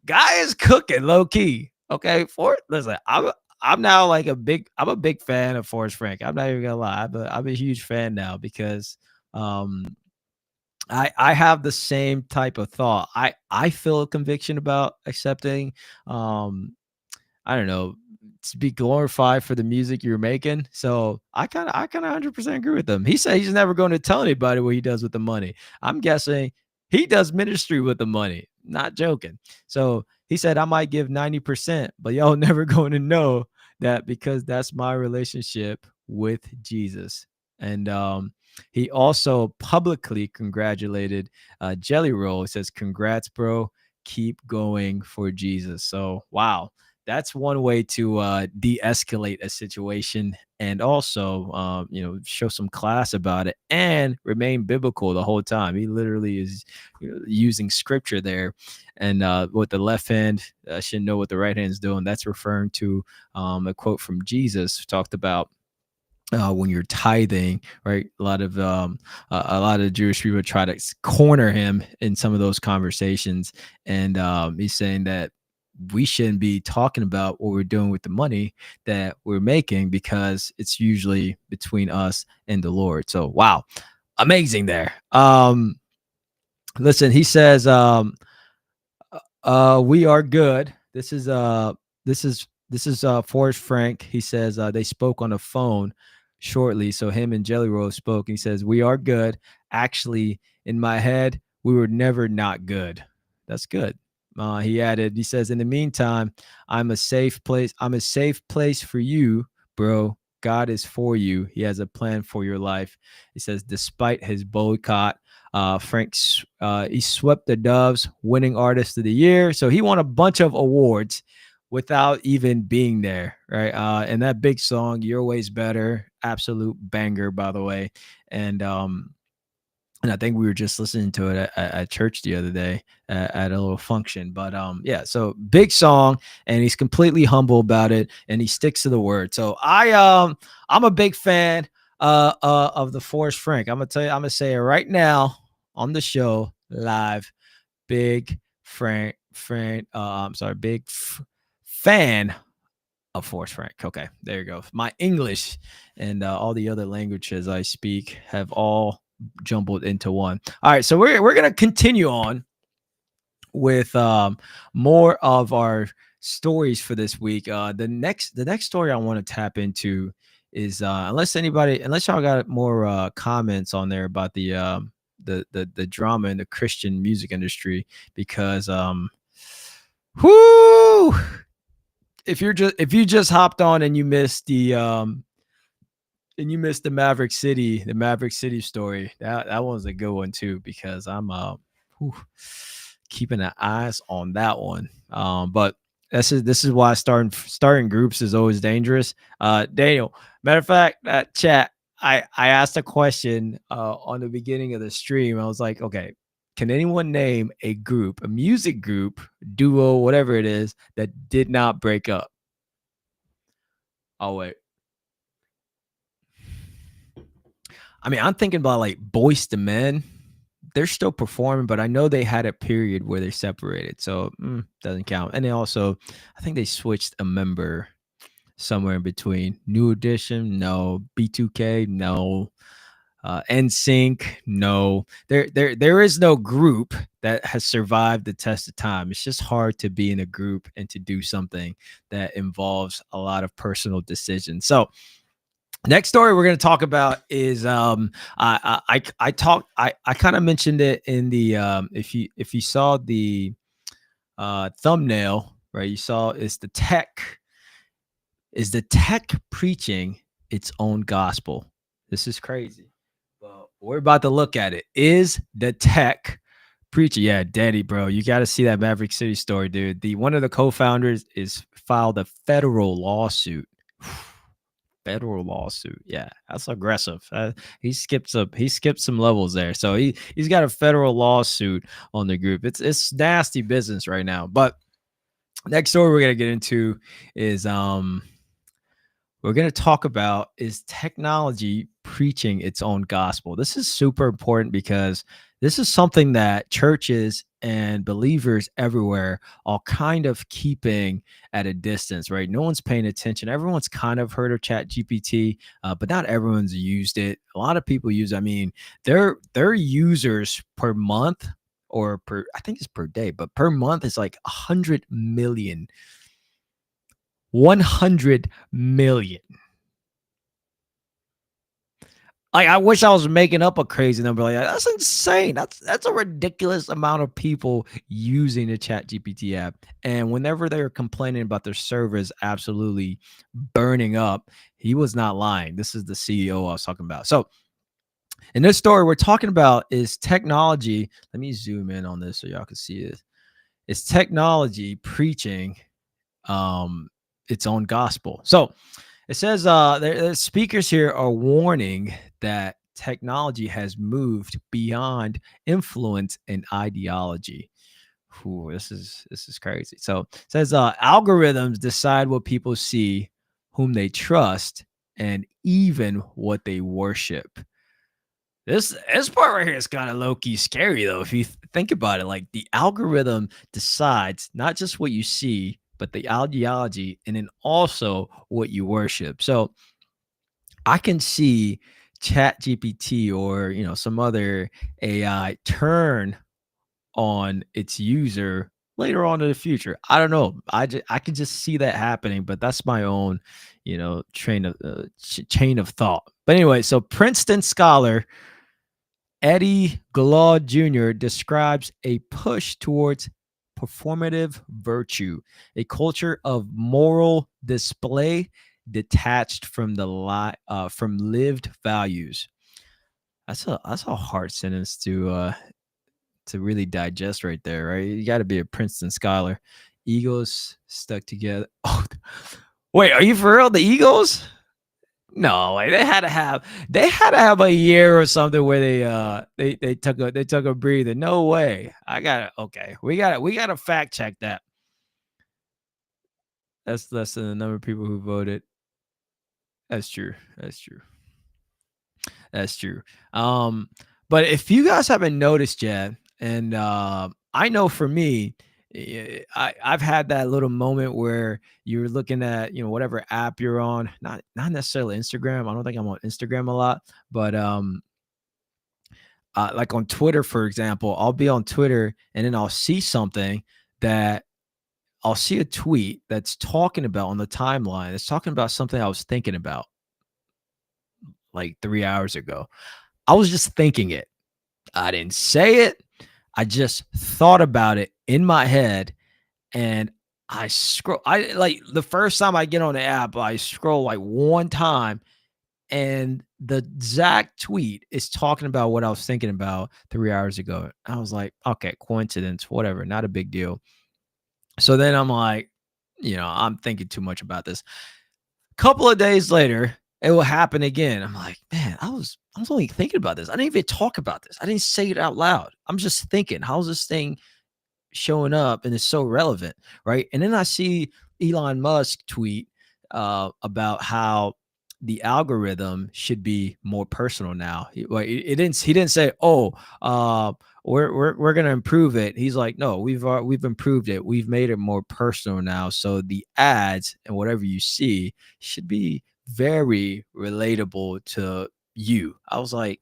guy is cooking low key. Okay, listen, I'm now like I'm a big fan of Forrest Frank. I'm not even gonna lie. I'm a huge fan now because um I have the same type of thought. I feel a conviction about accepting um I don't know, to be glorified for the music you're making. So I kind of 100% agree with him. He said he's never going to tell anybody what he does with the money. I'm guessing he does ministry with the money. Not joking. So he said I might give 90%, but y'all never going to know that because that's my relationship with Jesus. And he also publicly congratulated Jelly Roll. He says, "Congrats, bro. Keep going for Jesus." So wow, that's one way to de-escalate a situation and also show some class about it and remain biblical the whole time. He literally is using scripture there, and with the left hand should know what the right hand is doing. That's referring to a quote from Jesus talked about when you're tithing, right? A lot of Jewish people try to corner him in some of those conversations, and he's saying that we shouldn't be talking about what we're doing with the money that we're making because it's usually between us and the Lord. So wow, amazing there. Listen, he says, we are good. This is Forrest Frank. He says they spoke on the phone shortly. So him and Jelly Roll spoke. He says, we are good. Actually, in my head, we were never not good. That's good. He added, he says, in the meantime, I'm a safe place. I'm a safe place for you, bro. God is for you. He has a plan for your life. He says, despite his boycott, Frank, he swept the Doves, winning artist of the year. So he won a bunch of awards without even being there, right? And that big song, "Your Way's Better," absolute banger, by the way. And I think we were just listening to it at church the other day at a little function. But yeah, so big song, and he's completely humble about it, and he sticks to the word. So I'm a big fan of the Forrest Frank. I'm gonna say it right now on the show live. Big fan of Forrest Frank. Okay, there you go. My English and all the other languages I speak have all jumbled into one. All right, so we're gonna continue on with more of our stories for this week. The next story I want to tap into is unless y'all got more comments on there about the drama in the Christian music industry, because whoo, if you just hopped on and you missed the Maverick City story. That was a good one too, because I'm whew, keeping an eyes on that one. But this is why starting groups is always dangerous. Daniel, matter of fact, that chat, I asked a question on the beginning of the stream. I was like, okay, can anyone name a group, a music group, duo, whatever it is, that did not break up? Oh wait. I mean, I'm thinking about like Boys to Men. They're still performing, but I know they had a period where they separated, so doesn't count. And they also, I think they switched a member somewhere in between. New Edition, no. B2K, no. NSYNC, no. There is no group that has survived the test of time. It's just hard to be in a group and to do something that involves a lot of personal decisions. So next story we're going to talk about is I kind of mentioned it in the if you saw the thumbnail, right? You saw is the tech preaching its own gospel. This is crazy. Well, we're about to look at it. Is the tech preacher? Yeah, Daddy, bro, you got to see that Maverick City story, dude. The one of the co-founders is filed a federal lawsuit. Federal lawsuit. Yeah, that's aggressive. He skipped some levels there. So he's got a federal lawsuit on the group. It's nasty business right now. But next story we're gonna get into is we're going to talk about, is technology preaching its own gospel? This is super important because this is something that churches and believers everywhere are kind of keeping at a distance, right? No one's paying attention. Everyone's kind of heard of Chat GPT, but not everyone's used it. A lot of people use, I mean, their users per month, or per, I think it's per day, but per month is like 100 million. 100 million. I wish I was making up a crazy number like that. That's insane. That's a ridiculous amount of people using the Chat GPT app. And whenever they were complaining about their servers absolutely burning up, he was not lying. This is the CEO I was talking about. So in this story, we're talking about is technology. Let me zoom in on this so y'all can see it. Is technology preaching its own gospel? So it says the speakers here are warning that technology has moved beyond influence and ideology. Ooh, this is crazy. So it says algorithms decide what people see, whom they trust, and even what they worship. This part right here is kind of low-key scary though. If you think about it, like the algorithm decides not just what you see, but the ideology, and then also what you worship. So I can see Chat GPT or some other AI turn on its user later on in the future. I don't know. I can just see that happening, but that's my own chain of thought. But anyway, so Princeton scholar Eddie Glaw Jr. describes a push towards performative virtue, a culture of moral display detached from from lived values. That's a hard sentence to really digest right there, right? You got to be a Princeton scholar. Egos stuck together. Oh, wait, are you for real? The Eagles? No, like they had to have a year or something where they took a breather. No way. We gotta fact check that. That's less than the number of people who voted. That's true. That's true. That's true. Um, but if you guys haven't noticed yet, and I know for me, I've had that little moment where you're looking at whatever app you're on, not necessarily Instagram. I don't think I'm on Instagram a lot, but like on Twitter, for example, I'll be on Twitter and then I'll see something that I'll see a tweet that's talking about on the timeline. It's talking about something I was thinking about like 3 hours ago. I was just thinking it. I didn't say it. I just thought about it in my head and I scroll. I like the first time I get on the app, I scroll like one time and the exact tweet is talking about what I was thinking about 3 hours ago. I was like, okay, coincidence, whatever, not a big deal. So then I'm like, I'm thinking too much about this. Couple of days later, it will happen again. I'm like, man, I was only thinking about this. I didn't even talk about this. I didn't say it out loud. I'm just thinking, how's this thing showing up and it's so relevant, right? And then I see Elon Musk tweet about how the algorithm should be more personal now. He didn't say, "Oh, we're gonna improve it." He's like, "No, we've improved it. We've made it more personal now. So the ads and whatever you see should be very relatable to you." I was like,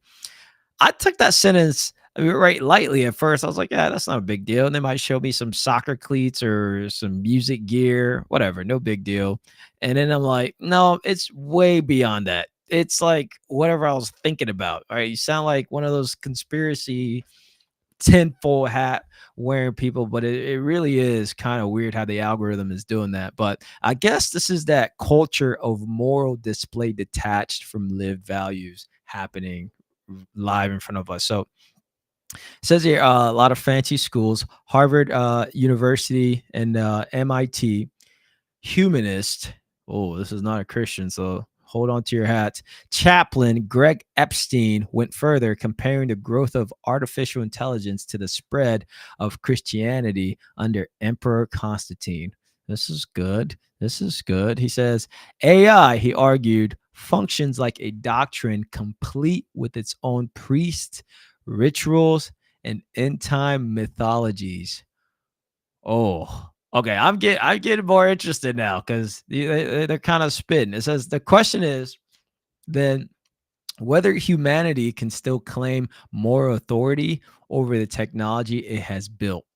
I took that sentence right lightly at first. I was like, yeah, that's not a big deal. And they might show me some soccer cleats or some music gear, whatever, no big deal. And then I'm like, no, it's way beyond that. It's like whatever I was thinking about. All right. You sound like one of those conspiracy tinfoil hat wearing people, but it really is kind of weird how the algorithm is doing that. But I guess this is that culture of moral display detached from lived values happening live in front of us. So it says here a lot of fancy schools, Harvard University and MIT, humanist. Oh, this is not a Christian, so hold on to your hats. Chaplain Greg Epstein went further, comparing the growth of artificial intelligence to the spread of Christianity under Emperor Constantine. This is good. This is good. He says AI, he argued, functions like a doctrine complete with its own priests, rituals, and end time mythologies. Oh, okay. I'm getting more interested now because they're kind of spitting. It says the question is then whether humanity can still claim moral authority over the technology it has built,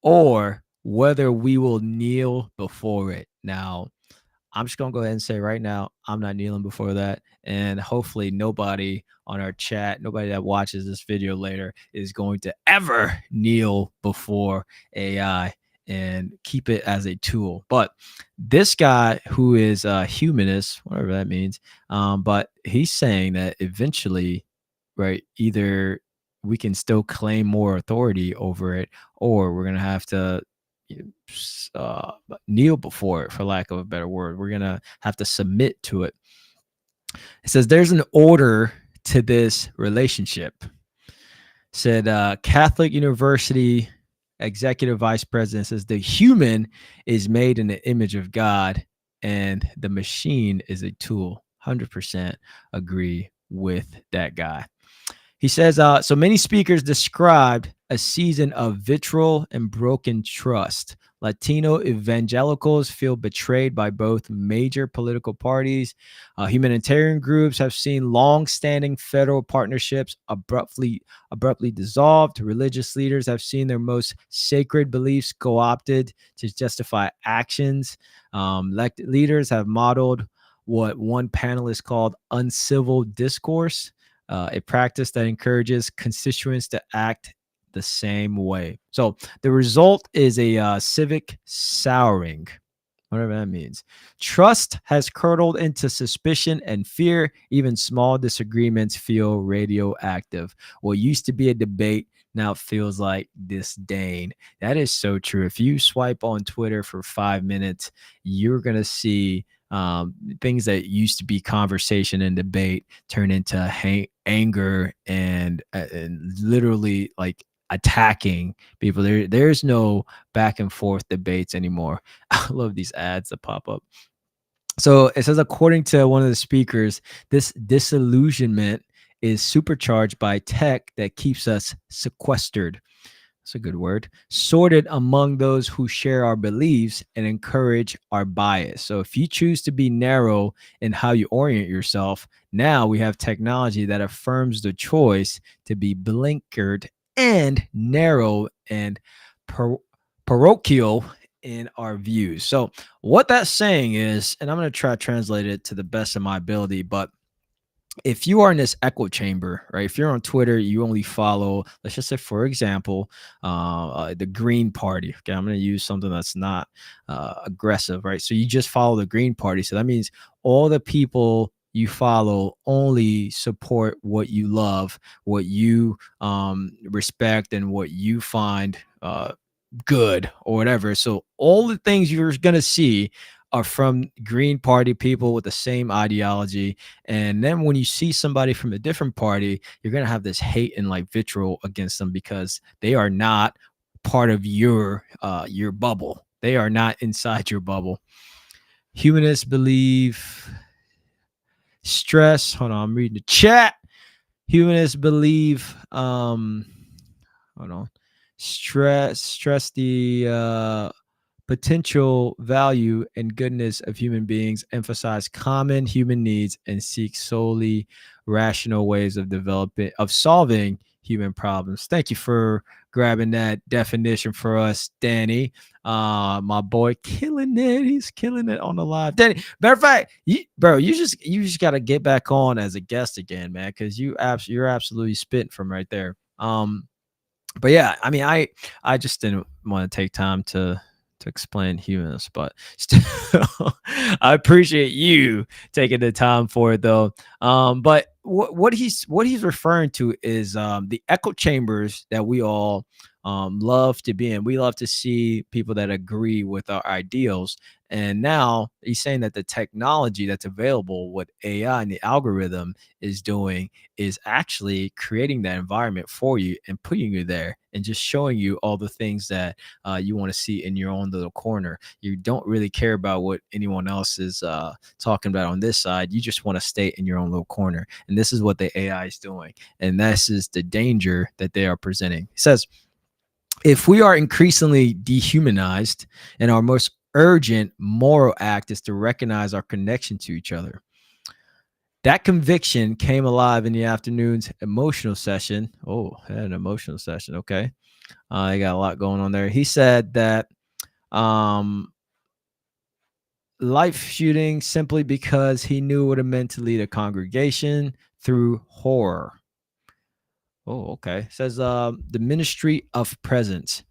or whether we will kneel before it. Now, I'm just gonna go ahead and say right now, I'm not kneeling before that. And hopefully nobody on our chat, nobody that watches this video later is going to ever kneel before AI and keep it as a tool. But this guy who is a humanist, whatever that means, but he's saying that eventually, right, either we can still claim more authority over it, or we're gonna have to uh, kneel before it, for lack of a better word. We're going to have to submit to it. It says there's an order to this relationship. Said Catholic University executive vice president says the human is made in the image of God and the machine is a tool. 100% agree with that guy. He says, so many speakers described a season of vitriol and broken trust. Latino evangelicals feel betrayed by both major political parties. Humanitarian groups have seen long-standing federal partnerships abruptly dissolved. Religious leaders have seen their most sacred beliefs co-opted to justify actions. Elected leaders have modeled what one panelist called uncivil discourse, a practice that encourages constituents to act the same way. So the result is a civic souring, whatever that means. Trust has curdled into suspicion and fear. Even small disagreements feel radioactive. What used to be a debate now feels like disdain. That is so true. If you swipe on Twitter for 5 minutes, you're going to see things that used to be conversation and debate turn into anger and literally like attacking people. There's no back and forth debates anymore. I love these ads that pop up. So it says, according to one of the speakers, this disillusionment is supercharged by tech that keeps us sequestered. That's a good word. Sorted among those who share our beliefs and encourage our bias. So if you choose to be narrow in how you orient yourself, now we have technology that affirms the choice to be blinkered and narrow and parochial in our views. So what that's saying is, and I'm going to try to translate it to the best of my ability, but if you are in this echo chamber, right? If you're on Twitter, you only follow, let's just say, for example, the Green Party. Okay, I'm going to use something that's not aggressive, right? So you just follow the Green Party. So that means all the people you follow only support what you love, what you respect, and what you find good or whatever. So all the things you're going to see are from Green Party people with the same ideology. And then when you see somebody from a different party, you're going to have this hate and like vitriol against them because they are not part of your bubble. They are not inside your bubble. Humanists believe stress. Hold on, I'm reading the chat. Humanists believe hold on. Stress the potential value and goodness of human beings, emphasize common human needs, and seek solely rational ways of solving human problems. Thank you for grabbing that definition for us, Danny. My boy, killing it. He's killing it on the live. Danny, matter of fact, you just got to get back on as a guest again, man, because you're absolutely spitting from right there. But yeah, I mean, I just didn't want to take time to explain humans, but still, I appreciate you taking the time for it, though. But what he's referring to is the echo chambers that we all love to be in. We love to see people that agree with our ideals. And now he's saying that the technology that's available, what AI and the algorithm is doing, is actually creating that environment for you and putting you there and just showing you all the things that you want to see in your own little corner. You don't really care about what anyone else is talking about on this side. You just want to stay in your own little corner. And this is what the AI is doing. And this is the danger that they are presenting. It says, if we are increasingly dehumanized and our most urgent moral act is to recognize our connection to each other. That conviction came alive in the afternoon's emotional session. Oh, had an emotional session. Okay. I got a lot going on there. He said that life shooting simply because he knew what it meant to lead a congregation through horror. Oh, okay. It says the ministry of presence.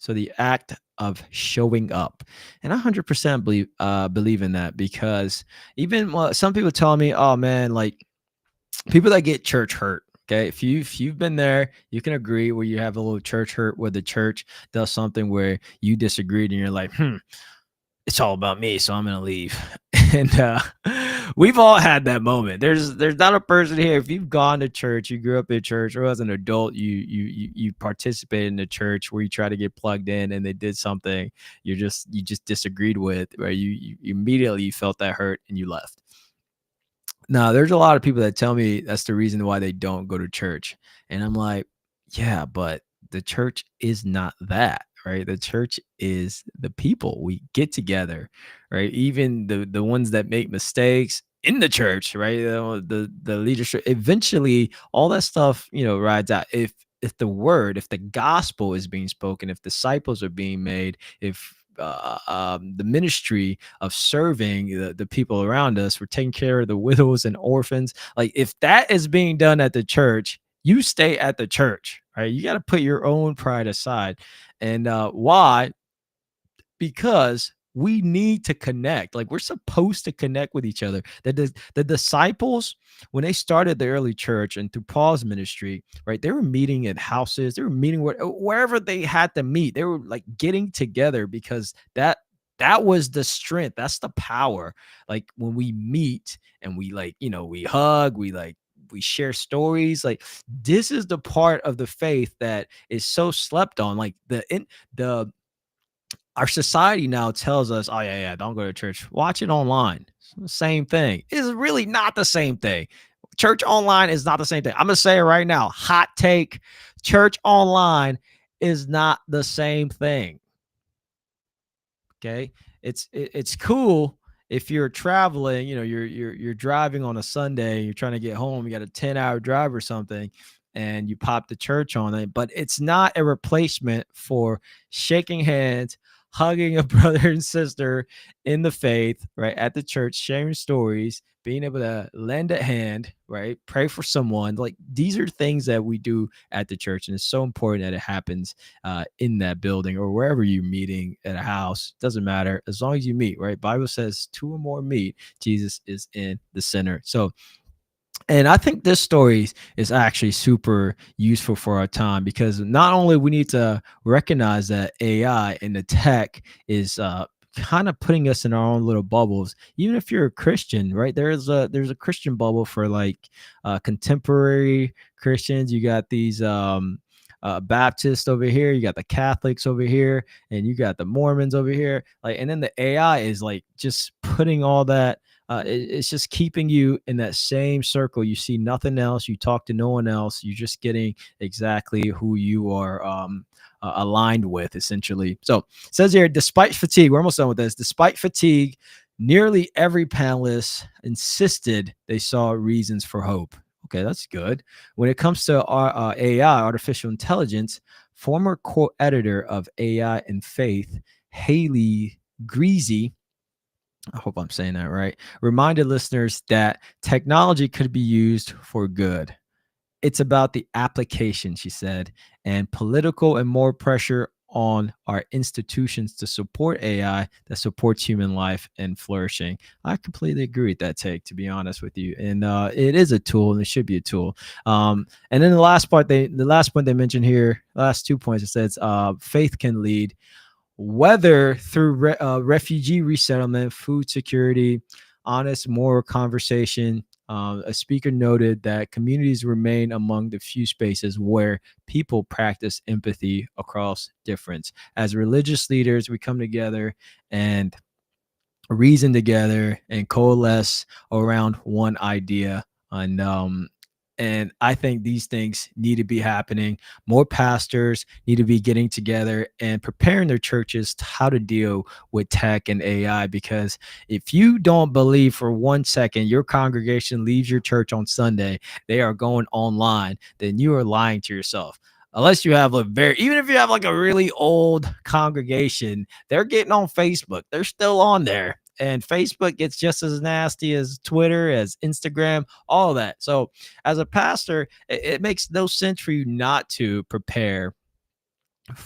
So the act of showing up. And I 100% believe in that, because even some people tell me, oh man, like people that get church hurt. Okay, if you've been there, you can agree where you have a little church hurt where the church does something where you disagreed and you're like, it's all about me, so I'm gonna leave. And we've all had that moment. There's not a person here. If you've gone to church, you grew up in church, or as an adult, you participated in the church where you try to get plugged in, and they did something you just disagreed with, where you immediately felt that hurt and you left. Now, there's a lot of people that tell me that's the reason why they don't go to church, and I'm like, yeah, but the church is not that. Right, the church is the people. We get together, right? Even the ones that make mistakes in the church, right? The leadership. Eventually, all that stuff, rides out. If the gospel is being spoken, if disciples are being made, if the ministry of serving the people around us, we're taking care of the widows and orphans. Like, if that is being done at the church, you stay at the church, right? You got to put your own pride aside. And why? Because we need to connect. Like, we're supposed to connect with each other. The disciples, when they started the early church and through Paul's ministry, right, they were meeting in houses. They were meeting wherever they had to meet. They were like getting together because that was the strength. That's the power. Like, when we meet and we we hug, we share stories. Like, this is the part of the faith that is so slept on. Like, the our society now tells us, oh yeah, don't go to church, watch it online. It's the same thing. It's really not the same thing. Church online is not the same thing. I'm gonna say it right now, hot take. Church online is not the same thing. Okay, it's cool if you're traveling. You're driving on a Sunday. You're trying to get home. You got a 10-hour drive or something, and you pop the church on it. But it's not a replacement for shaking hands, hugging a brother and sister in the faith, right, at the church, sharing stories, being able to lend a hand, right, pray for someone. Like, these are things that we do at the church, and it's so important that it happens in that building or wherever you're meeting at a house. Doesn't matter, as long as you meet, right? Bible says two or more meet, Jesus is in the center. So, and I think this story is actually super useful for our time, because not only we need to recognize that AI and the tech is kind of putting us in our own little bubbles. Even if you're a Christian, right? There's a Christian bubble for like contemporary Christians. You got these Baptists over here, you got the Catholics over here, and you got the Mormons over here. Like, and then the AI is like just putting all that. It's just keeping you in that same circle. You see nothing else. You talk to no one else. You're just getting exactly who you are aligned with, essentially. So it says here, despite fatigue, we're almost done with this. Despite fatigue, nearly every panelist insisted they saw reasons for hope. Okay, that's good. When it comes to AI, artificial intelligence, former co-editor of AI and Faith, Haley Greasy, I hope I'm saying that right, reminded listeners that technology could be used for good. It's about the application, she said, and political and more pressure on our institutions to support AI that supports human life and flourishing. I completely agree with that take, to be honest with you. And it is a tool, and it should be a tool. And then the last point they mentioned here, last 2 points, it says faith can lead, whether through refugee resettlement, food security, honest moral conversation. A speaker noted that communities remain among the few spaces where people practice empathy across difference. As religious leaders, we come together and reason together and coalesce around one idea. And I think these things need to be happening. More pastors need to be getting together and preparing their churches to how to deal with tech and AI. Because if you don't believe for 1 second your congregation leaves your church on Sunday, they are going online, then you are lying to yourself. Unless you have even if you have like a really old congregation, they're getting on Facebook. They're still on there. And Facebook gets just as nasty as Twitter, as Instagram, all of that. So as a pastor, it makes no sense for you not to prepare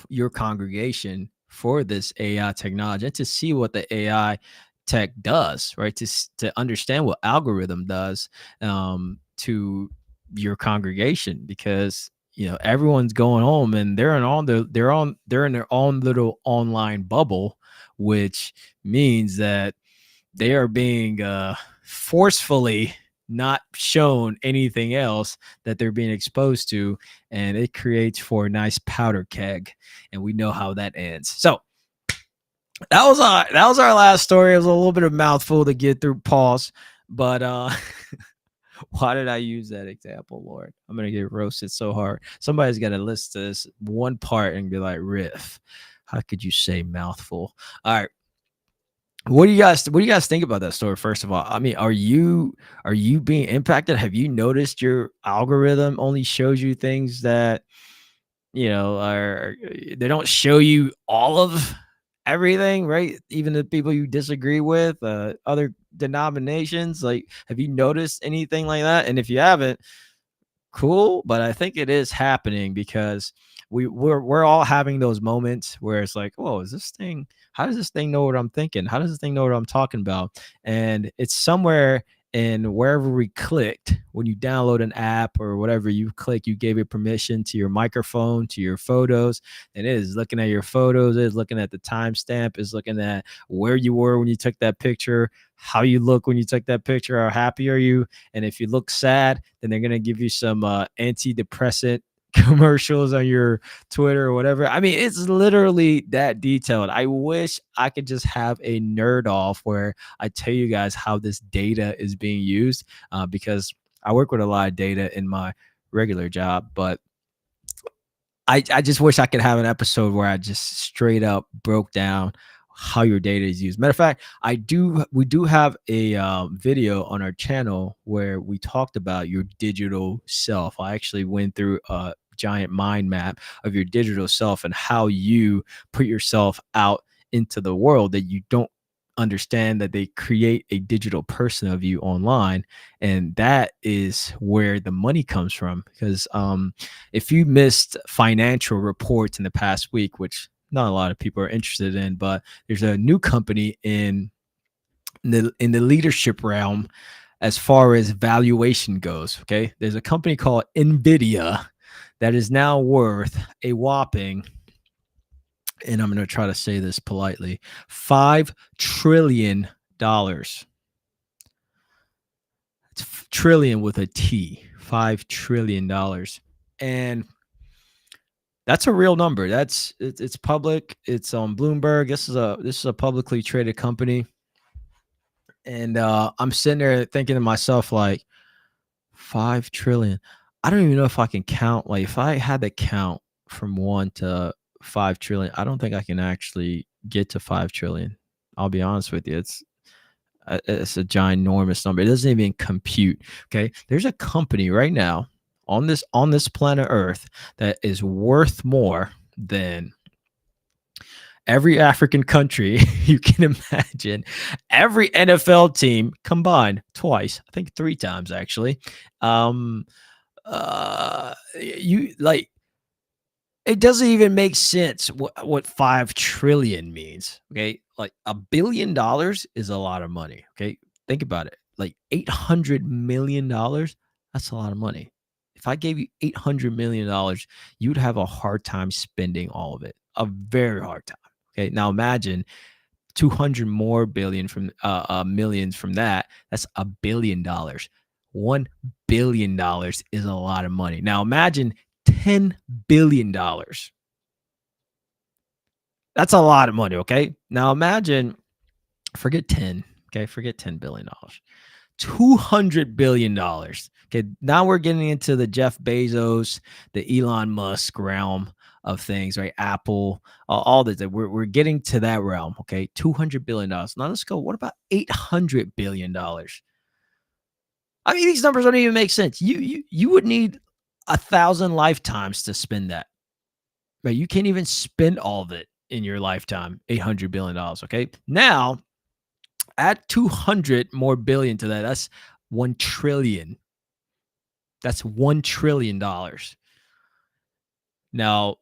your congregation for this AI technology and to see what the AI tech does, right? To understand what algorithm does to your congregation, because everyone's going home and they're in their own little online bubble, which means that they are being forcefully not shown anything else that they're being exposed to, and it creates for a nice powder keg, and we know how that ends. So that was our last story. It was a little bit of mouthful to get through. Pause, but why did I use that example, Lord? I'm gonna get roasted so hard. Somebody's got to listen to this one part and be like, Riff, how could you say mouthful? All right. What do you guys think about that story? First of all, I mean, are you being impacted? Have you noticed your algorithm only shows you things that are they don't show you all of everything, right? Even the people you disagree with, other denominations. Like, have you noticed anything like that? And if you haven't, cool, but I think it is happening because we're all having those moments where it's like, whoa, is this thing, how does this thing know what I'm thinking? How does this thing know what I'm talking about? And it's somewhere in wherever we clicked when you download an app or whatever you click, you gave it permission to your microphone, to your photos, and it is looking at your photos, it is looking at the timestamp, is looking at where you were when you took that picture, how you look when you took that picture, how happy are you, and if you look sad, then they're going to give you some antidepressant commercials on your Twitter or whatever. I mean, it's literally that detailed. I wish I could just have a nerd off where I tell you guys how this data is being used, because I work with a lot of data in my regular job, but I just wish I could have an episode where I just straight up broke down how your data is used. Matter of fact, we do have a video on our channel where we talked about your digital self. I actually went through a giant mind map of your digital self and how you put yourself out into the world, that you don't understand that they create a digital person of you online. And that is where the money comes from, because if you missed financial reports in the past week, which not a lot of people are interested in, but there's a new company in the leadership realm as far as valuation goes. Okay, there's a company called Nvidia that is now worth a whopping, and I'm going to try to say this politely, $5 trillion. It's trillion with a T, $5 trillion. And that's a real number. It's public. It's on Bloomberg. This is a publicly traded company. And I'm sitting there thinking to myself, like, 5 trillion. I don't even know if I can count. Like, if I had to count from 1 to 5 trillion, I don't think I can actually get to 5 trillion. I'll be honest with you. It's a ginormous number. It doesn't even compute. Okay, there's a company right now on this planet Earth that is worth more than every African country you can imagine, every NFL team combined twice, I think 3 times actually. Um, you like it doesn't even make sense what 5 trillion means. Okay, like $1 billion is a lot of money. Okay, think about it. Like $800 million, that's a lot of money. If I gave you $800 million, you'd have a hard time spending all of it. A very hard time. Okay, now imagine 200 more billion from millions from that. That's $1 billion. $1 billion is a lot of money. Now imagine $10 billion. That's a lot of money. Okay, now imagine, forget 10. Okay, forget $10 billion. $200 billion. Okay, now we're getting into the Jeff Bezos, the Elon Musk realm of things, right? Apple, all this. We're getting to that realm. Okay, $200 billion. Now let's go. What about $800 billion? I mean, these numbers don't even make sense. You would need 1,000 lifetimes to spend that. Right? You can't even spend all of it in your lifetime. $800 billion. Okay, now add 200 more billion to that. That's 1 trillion. That's $1 trillion. Now,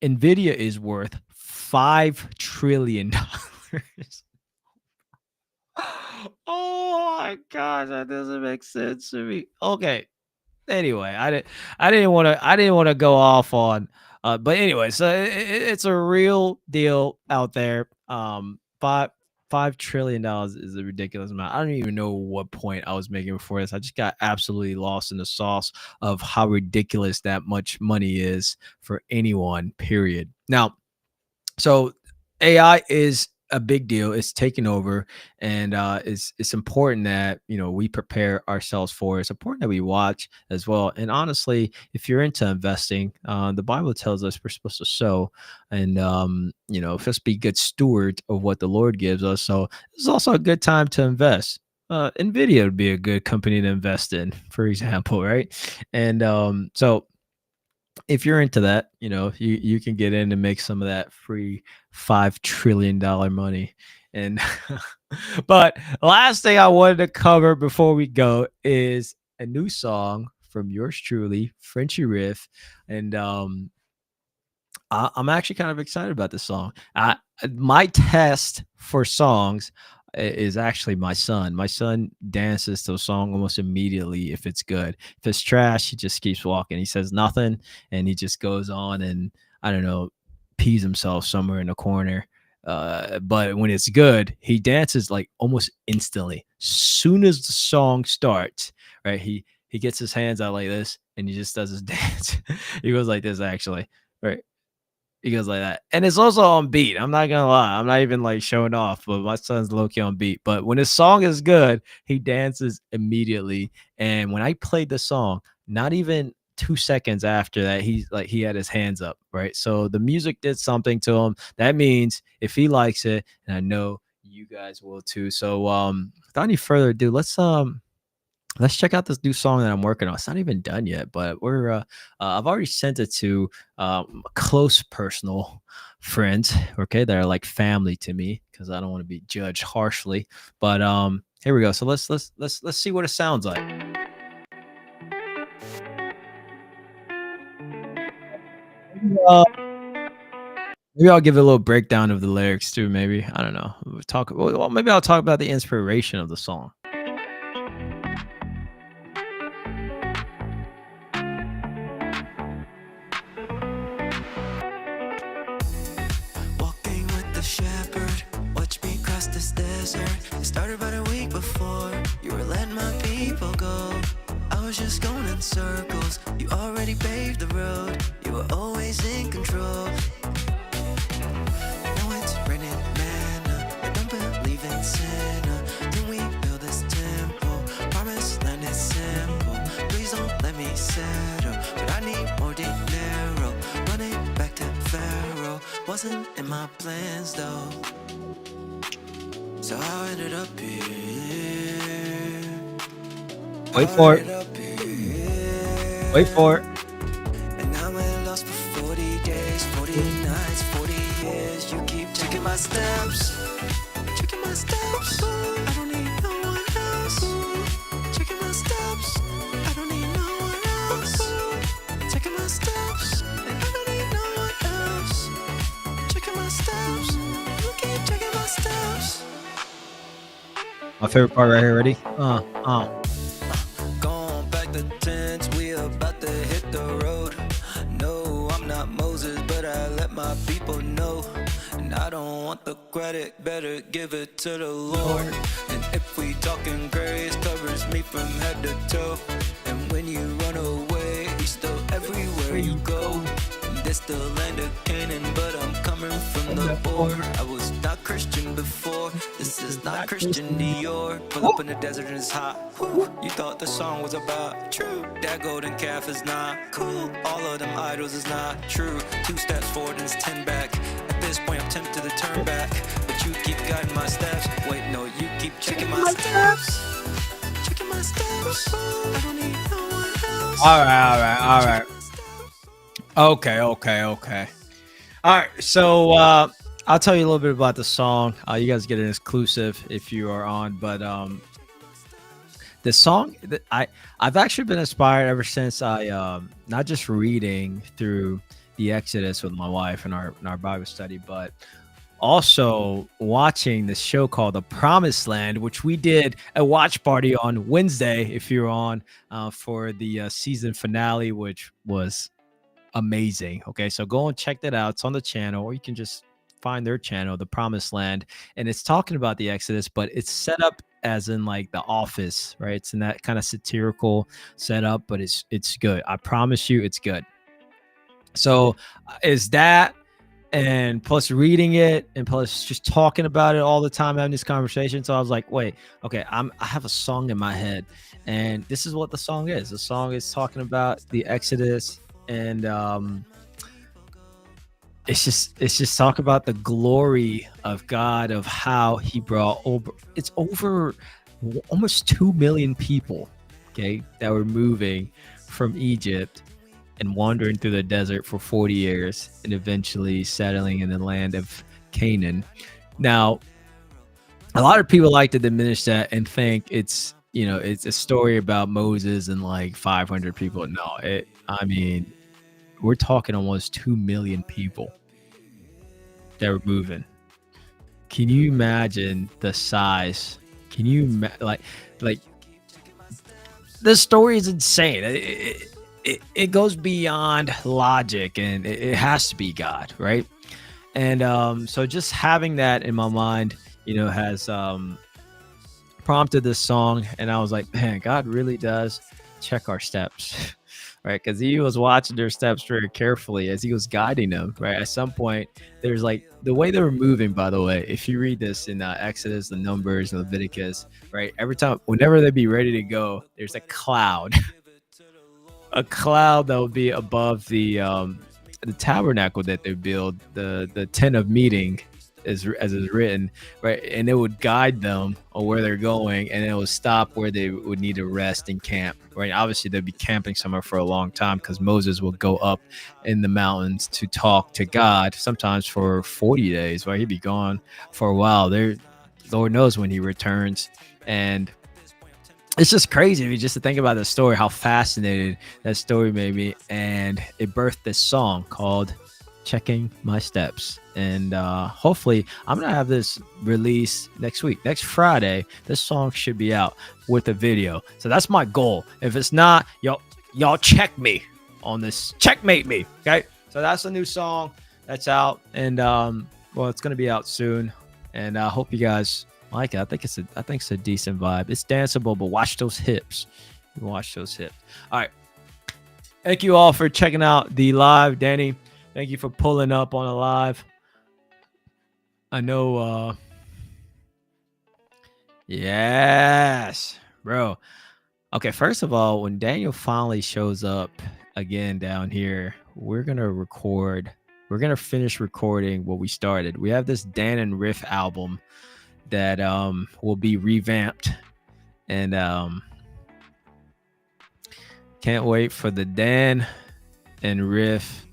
Nvidia is worth $5 trillion. Oh my gosh, that doesn't make sense to me. Okay. Anyway, I didn't want to go off on but anyway, so it's a real deal out there. $5 trillion is a ridiculous amount. I don't even know what point I was making before this. I just got absolutely lost in the sauce of how ridiculous that much money is for anyone, period. Now, so AI is a big deal. It's taking over, and it's important that we prepare ourselves for it. It's important that we watch as well. And honestly, if you're into investing, the Bible tells us we're supposed to sow, and just be good stewards of what the Lord gives us. So this is also a good time to invest. Nvidia would be a good company to invest in, for example, right? And so if you're into that, you can get in and make some of that free $5 trillion money. And but last thing I wanted to cover before we go is a new song from yours truly, Frenchyriff. And I'm actually kind of excited about this song. My test for songs is actually my son. My son dances to a song almost immediately if it's good. If it's trash, he just keeps walking. He says nothing, and he just goes on and, I don't know, pees himself somewhere in the corner. But when it's good, he dances like almost instantly. Soon as the song starts, right? He gets his hands out like this, and he just does his dance. He goes like this, actually, right? He goes like that. And it's also on beat. I'm not gonna lie. I'm not even like showing off, but my son's low-key on beat. But when his song is good, he dances immediately. And when I played the song, not even 2 seconds after that, he had his hands up, right? So the music did something to him. That means if he likes it, and I know you guys will too. So without any further ado, let's check out this new song that I'm working on. It's not even done yet, but I've already sent it to close personal friends, okay, that are like family to me because I don't want to be judged harshly. But here we go. So let's see what it sounds like. Uh, Maybe I'll give it a little breakdown of the lyrics too. Maybe I don't know. Maybe I'll talk about the inspiration of the song. Walking with the shepherd, watch me cross this desert. It started about a week before you were letting my people go. I was just going in circles, you already paved the road. You were always in control. Now it's raining manna, I don't believe in Santa. Then we build this temple, promised land is simple. Please don't let me settle, but I need more dinero. Running back to Pharaoh wasn't in my plans though. So I ended up here. Wait for it. Wait for it. And now we're lost for 40 days, 40 nights, 40 years. You keep checking my steps, checking my steps. I don't need no one else. Checking my steps, I don't need no one else. Checking my steps, and I don't need no one else. Checking my steps, you keep checking my steps. My favorite part right here. Ready? Gone back the tents, we about to hit the road. No, I'm not Moses, but I let my people know. And I don't want the credit, better give it to the Lord. And if we talking grace, covers me from head to toe. And when you run away, he's still everywhere you go. This the land of Canaan, but I'm coming from the border. I was not Christian before, this is not Christian Dior. Pull up in the desert and it's hot. Whew, you thought the song was about true. That golden calf is not cool. All of them idols is not true. 2 steps forward and it's 10 back. At this point I'm tempted to turn back, but you keep guiding my steps. Wait, no, you keep checking my steps. Checking my steps. I don't need no one else. All right. Okay. All right. So I'll tell you a little bit about the song. You guys get an exclusive if you are on, but the song that I've actually been inspired ever since I not just reading through the Exodus with my wife in our Bible study, but also watching this show called The Promised Land, which we did a watch party on Wednesday if you're on for the season finale, which was amazing. Okay, so go and check that out. It's on the channel, or you can just find their channel, The Promised Land, and it's talking about the Exodus, but it's set up as in like The Office, right? It's in that kind of satirical setup, but it's good. I promise you, it's good. So is that, and plus reading it, and plus just talking about it all the time, having this conversation. So I was like, wait, okay, I have a song in my head, and this is what the song is. The song is talking about the Exodus, and it's just talk about the glory of God, of how he brought over almost 2 million people, okay, that were moving from Egypt and wandering through the desert for 40 years and eventually settling in the land of Canaan. Now, a lot of people like to diminish that and think it's a story about Moses and like 500 people. No, I mean, we're talking almost 2 million people that were moving. Can you imagine the size? Can you like this story is insane. It goes beyond logic, and it has to be God, right? And so just having that in my mind, has prompted this song, and I was like, man, God really does check our steps. Right, because he was watching their steps very carefully as he was guiding them. Right, at some point, there's like the way they were moving. By the way, if you read this in Exodus, the Numbers, and Leviticus, right, every time, whenever they'd be ready to go, there's a cloud a cloud that would be above the tabernacle that they build, the tent of meeting, as is written, right? And it would guide them on where they're going, and it would stop where they would need to rest and camp. Right? Obviously, they'd be camping somewhere for a long time because Moses will go up in the mountains to talk to God, sometimes for 40 days. Right? He'd be gone for a while. There, Lord knows when he returns, and it's just crazy just to think about the story, how fascinated that story made me. And it birthed this song called Checking My Steps. And hopefully I'm going to have this released next week. Next Friday, this song should be out with a video. So that's my goal. If it's not, y'all check me on this. Checkmate me. Okay. So that's a new song that's out. And well, it's going to be out soon. And I hope you guys like it. I think it's a decent vibe. It's danceable, but watch those hips. Watch those hips. All right. Thank you all for checking out the live. Danny, thank you for pulling up on a live. I know yes, bro. Okay, first of all, when Daniel finally shows up again down here, we're going to record. We're going to finish recording what we started. We have this Dan and Riff album that will be revamped, and can't wait for the Dan and Riff.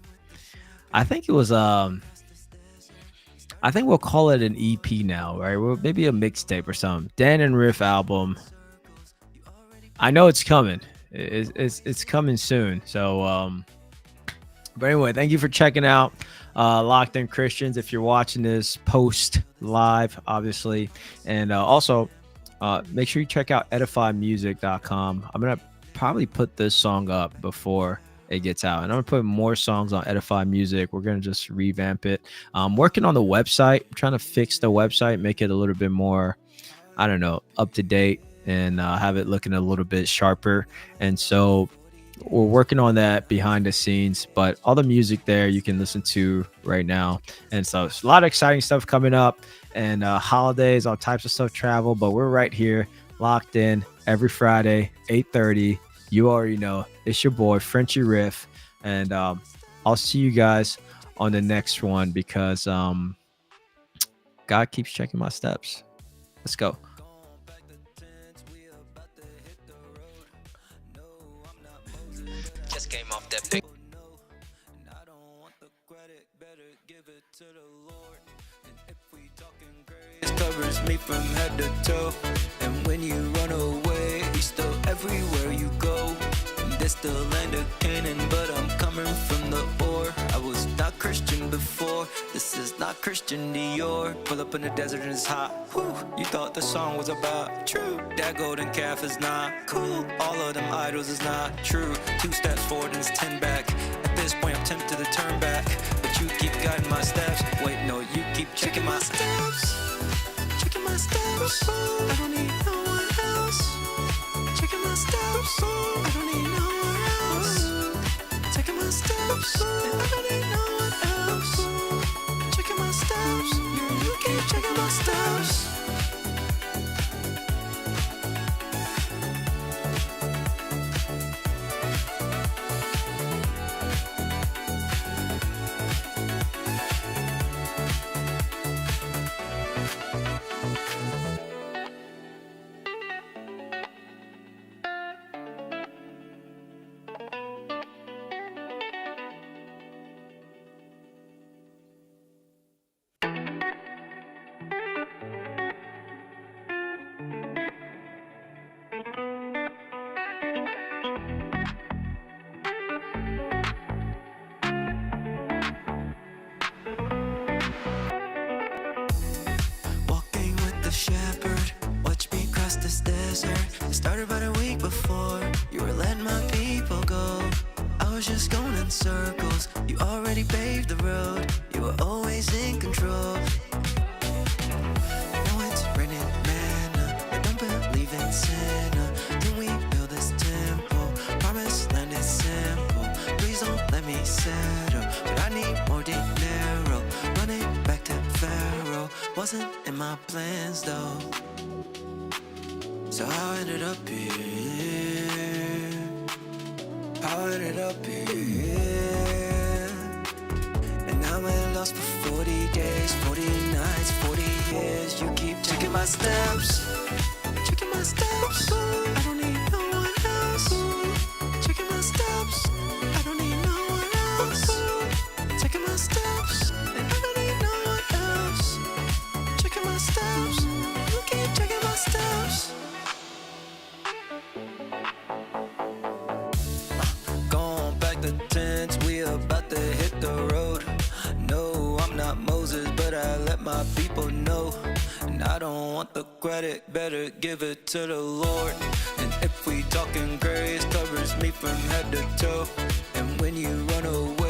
I think it was I think we'll call it an EP now, right? Well, maybe a mixtape or something. Dan and Riff album. I know it's coming. It's coming soon. So but anyway, thank you for checking out Locked In Christians. If you're watching this post live, obviously, and also make sure you check out edifymusic.com. I'm gonna probably put this song up before it gets out, and I'm gonna put more songs on Edify Music. We're gonna just revamp it. I'm working on the website. I'm trying to fix the website, make it a little bit more, I don't know, up to date, and have it looking a little bit sharper. And so we're working on that behind the scenes, but all the music there you can listen to right now. And so it's a lot of exciting stuff coming up, and holidays, all types of stuff, travel, but we're right here locked in every Friday, 8:30. You already know it's your boy Frenchyriff, and I'll see you guys on the next one, because God keeps checking my steps. Let's go. Just came off that big. Covers me from head to toe, and when you run away, he's still everywhere you go. This the land of Canaan, but I'm coming from the ore. I was not Christian before, this is not Christian Dior. Pull up in the desert and it's hot. Whew, you thought the song was about true. That golden calf is not cool. All of them idols is not true. 2 steps forward and it's 10 back. At this point I'm tempted to turn back, but you keep guiding my steps. Wait, no, you keep checking my steps. Checking my steps. I don't need no one else. Checking my steps. I don't need no one else. Checking my steps. I don't need no one else. Checking my steps. You keep checking my steps. Shepherd, watch me cross this desert. It started about a week before you were letting my people go. I was just going in circles. You already paved the road. You were always in control. Now it's raining manna. I don't believe in Santa. Then we build this temple. Promised land is simple. Please don't let me settle, but I need more dinero. Running back to Pharaoh wasn't in my plans though, so I ended up here. powered it up, yeah. And now we're lost for 40 days, 40 nights, 40 years. You keep checking my steps, checking my steps. I don't need no one else. Checking my steps, I don't need no one else. Checking my steps, and I don't need no one else. Checking my steps, you keep checking my steps. Gone back the tents, we about to hit the road. No, I'm not Moses, but I let my people know. And I don't want the credit, better give it to the Lord. And if we talking grace, covers me from head to toe. And when you run away,